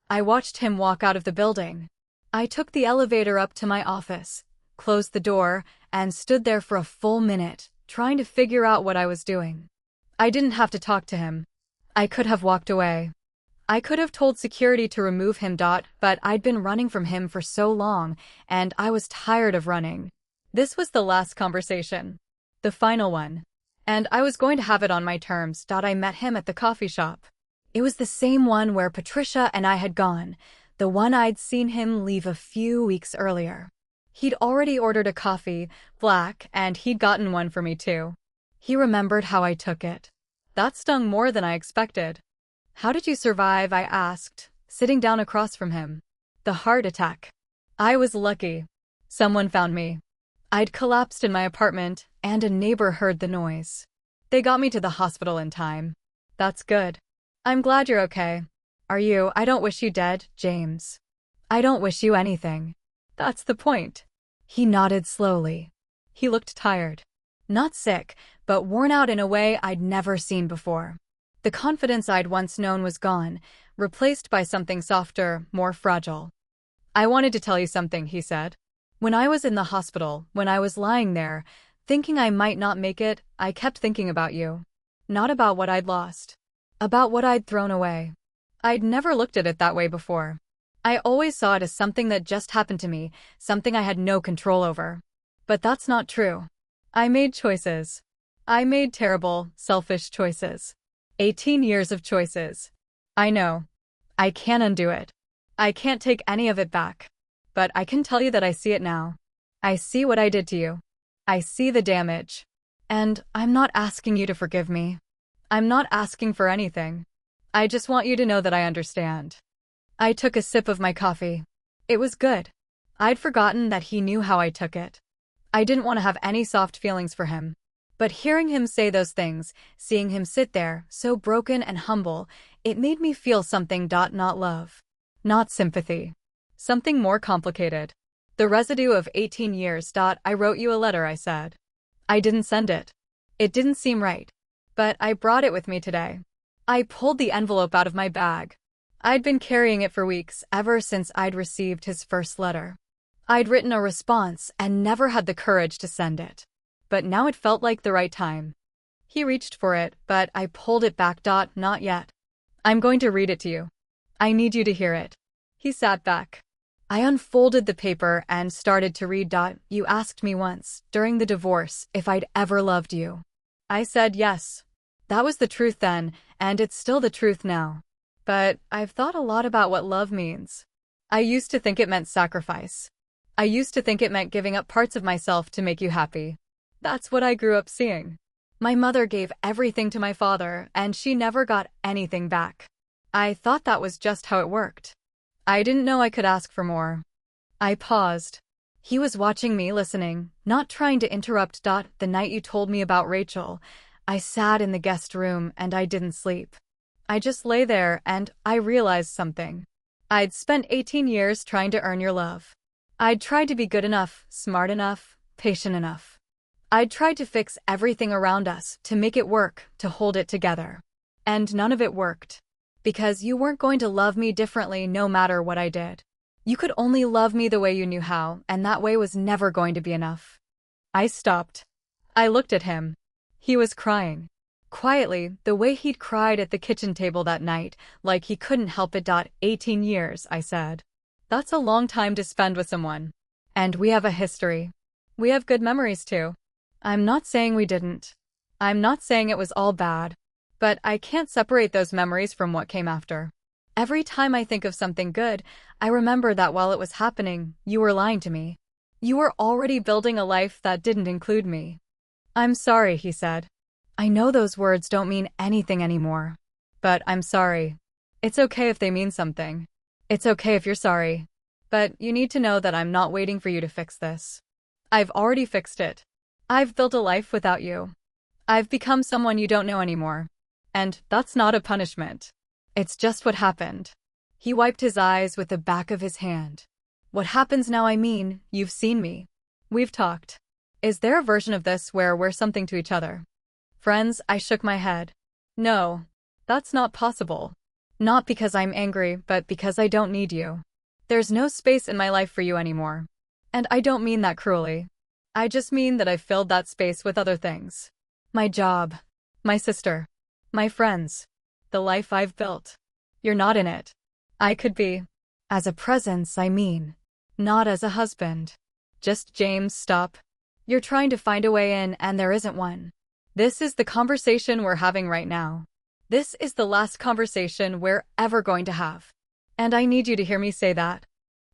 I watched him walk out of the building. I took the elevator up to my office, closed the door, and stood there for a full minute, trying to figure out what I was doing. I didn't have to talk to him. I could have walked away. I could have told security to remove him. But I'd been running from him for so long, and I was tired of running. This was the last conversation. The final one. And I was going to have it on my terms. I met him at the coffee shop. It was the same one where Patricia and I had gone, the one I'd seen him leave a few weeks earlier. He'd already ordered a coffee, black, and he'd gotten one for me too. He remembered how I took it. That stung more than I expected. "How did you survive?" I asked, sitting down across from him. "The heart attack. I was lucky. Someone found me. I'd collapsed in my apartment, and a neighbor heard the noise. They got me to the hospital in time. That's good. I'm glad you're okay. Are you? I don't wish you dead, James. I don't wish you anything. That's the point. He nodded slowly. He looked tired. Not sick, but worn out in a way I'd never seen before. The confidence I'd once known was gone, replaced by something softer, more fragile. I wanted to tell you something, he said. When I was in the hospital, when I was lying there, thinking I might not make it, I kept thinking about you. Not about what I'd lost. About what I'd thrown away. I'd never looked at it that way before. I always saw it as something that just happened to me, something I had no control over. But that's not true. I made choices. I made terrible, selfish choices. 18 years of choices. I know. I can't undo it. I can't take any of it back. But I can tell you that I see it now. I see what I did to you. I see the damage. And I'm not asking you to forgive me. I'm not asking for anything. I just want you to know that I understand. I took a sip of my coffee. It was good. I'd forgotten that he knew how I took it. I didn't want to have any soft feelings for him. But hearing him say those things, seeing him sit there, so broken and humble, it made me feel something. Not love. Not sympathy. Something more complicated. The residue of 18 years. I wrote you a letter, I said. I didn't send it. It didn't seem right. But I brought it with me today. I pulled the envelope out of my bag. I'd been carrying it for weeks, ever since I'd received his first letter. I'd written a response and never had the courage to send it. But now it felt like the right time. He reached for it, but I pulled it back. Not yet. I'm going to read it to you. I need you to hear it. He sat back. I unfolded the paper and started to read. You asked me once, during the divorce, if I'd ever loved you. I said yes. That was the truth then, and it's still the truth now. But I've thought a lot about what love means. I used to think it meant sacrifice. I used to think it meant giving up parts of myself to make you happy. That's what I grew up seeing. My mother gave everything to my father, and she never got anything back. I thought that was just how it worked. I didn't know I could ask for more. I paused. He was watching me, listening, not trying to interrupt. The night you told me about Rachel, I sat in the guest room and I didn't sleep. I just lay there and I realized something. I'd spent 18 years trying to earn your love. I'd tried to be good enough, smart enough, patient enough. I'd tried to fix everything around us, to make it work, to hold it together. And none of it worked. Because you weren't going to love me differently no matter what I did. You could only love me the way you knew how, and that way was never going to be enough. I stopped. I looked at him. He was crying. Quietly, the way he'd cried at the kitchen table that night, like he couldn't help it. 18 years, I said. That's a long time to spend with someone. And we have a history. We have good memories too. I'm not saying we didn't. I'm not saying it was all bad. But I can't separate those memories from what came after. Every time I think of something good, I remember that while it was happening, you were lying to me. You were already building a life that didn't include me. I'm sorry, he said. I know those words don't mean anything anymore. But I'm sorry. It's okay if they mean something. It's okay if you're sorry. But you need to know that I'm not waiting for you to fix this. I've already fixed it. I've built a life without you. I've become someone you don't know anymore. And that's not a punishment. It's just what happened. He wiped his eyes with the back of his hand. What happens now? I mean, you've seen me. We've talked. Is there a version of this where we're something to each other? Friends, I shook my head. No. That's not possible. Not because I'm angry, but because I don't need you. There's no space in my life for you anymore. And I don't mean that cruelly. I just mean that I've filled that space with other things. My job. My sister. My friends. The life I've built. You're not in it. I could be. As a presence, I mean. Not as a husband. Just James, stop. You're trying to find a way in and there isn't one. This is the conversation we're having right now. This is the last conversation we're ever going to have. And I need you to hear me say that.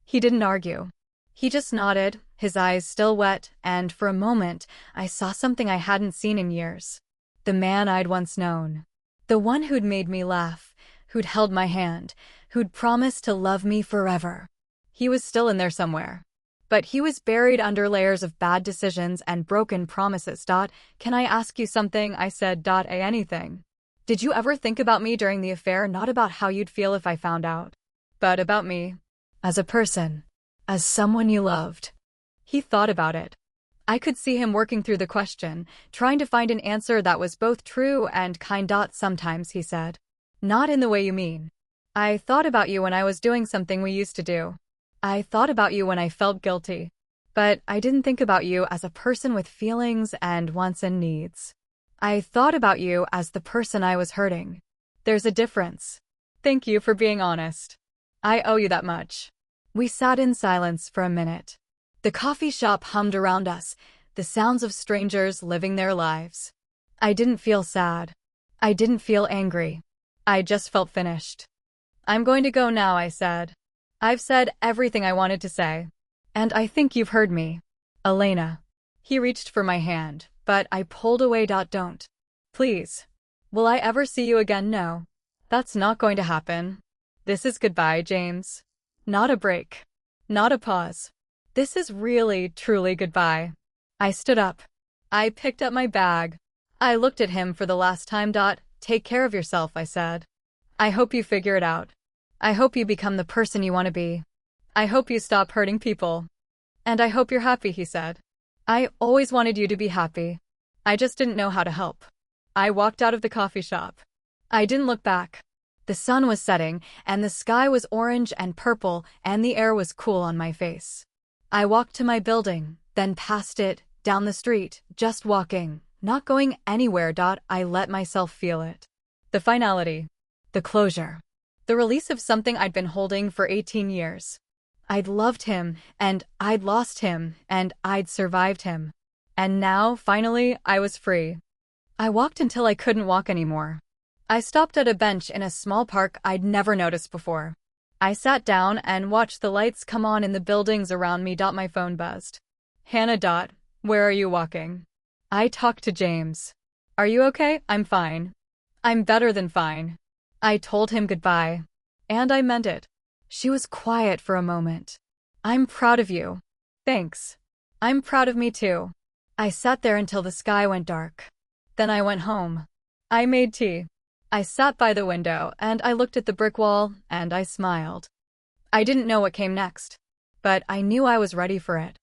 He didn't argue. He just nodded, his eyes still wet, and for a moment, I saw something I hadn't seen in years. The man I'd once known. The one who'd made me laugh, who'd held my hand, who'd promised to love me forever. He was still in there somewhere. But he was buried under layers of bad decisions and broken promises. Can I ask you something? I said. Anything. Did you ever think about me during the affair? Not about how you'd feel if I found out, but about me. As a person. As someone you loved. He thought about it. I could see him working through the question, trying to find an answer that was both true and kind. Sometimes, he said. Not in the way you mean. I thought about you when I was doing something we used to do. I thought about you when I felt guilty. But I didn't think about you as a person with feelings and wants and needs. I thought about you as the person I was hurting. There's a difference. Thank you for being honest. I owe you that much. We sat in silence for a minute. The coffee shop hummed around us, the sounds of strangers living their lives. I didn't feel sad. I didn't feel angry. I just felt finished. I'm going to go now, I said. I've said everything I wanted to say. And I think you've heard me. Elena. He reached for my hand, but I pulled away. Don't. Please. Will I ever see you again? No. That's not going to happen. This is goodbye, James. Not a break. Not a pause. This is really, truly goodbye. I stood up. I picked up my bag. I looked at him for the last time. Take care of yourself, I said. I hope you figure it out. I hope you become the person you want to be. I hope you stop hurting people. And I hope you're happy, he said. I always wanted you to be happy. I just didn't know how to help. I walked out of the coffee shop. I didn't look back. The sun was setting, and the sky was orange and purple, and the air was cool on my face. I walked to my building, then past it, down the street, just walking, not going anywhere. I let myself feel it. The finality. The closure. The release of something I'd been holding for 18 years. I'd loved him, and I'd lost him, and I'd survived him. And now, finally, I was free. I walked until I couldn't walk anymore. I stopped at a bench in a small park I'd never noticed before. I sat down and watched the lights come on in the buildings around me. My phone buzzed. Hannah. Where are you walking? I talked to James. Are you okay? I'm fine. I'm better than fine. I told him goodbye. And I meant it. She was quiet for a moment. I'm proud of you. Thanks. I'm proud of me too. I sat there until the sky went dark. Then I went home. I made tea. I sat by the window and I looked at the brick wall and I smiled. I didn't know what came next, but I knew I was ready for it.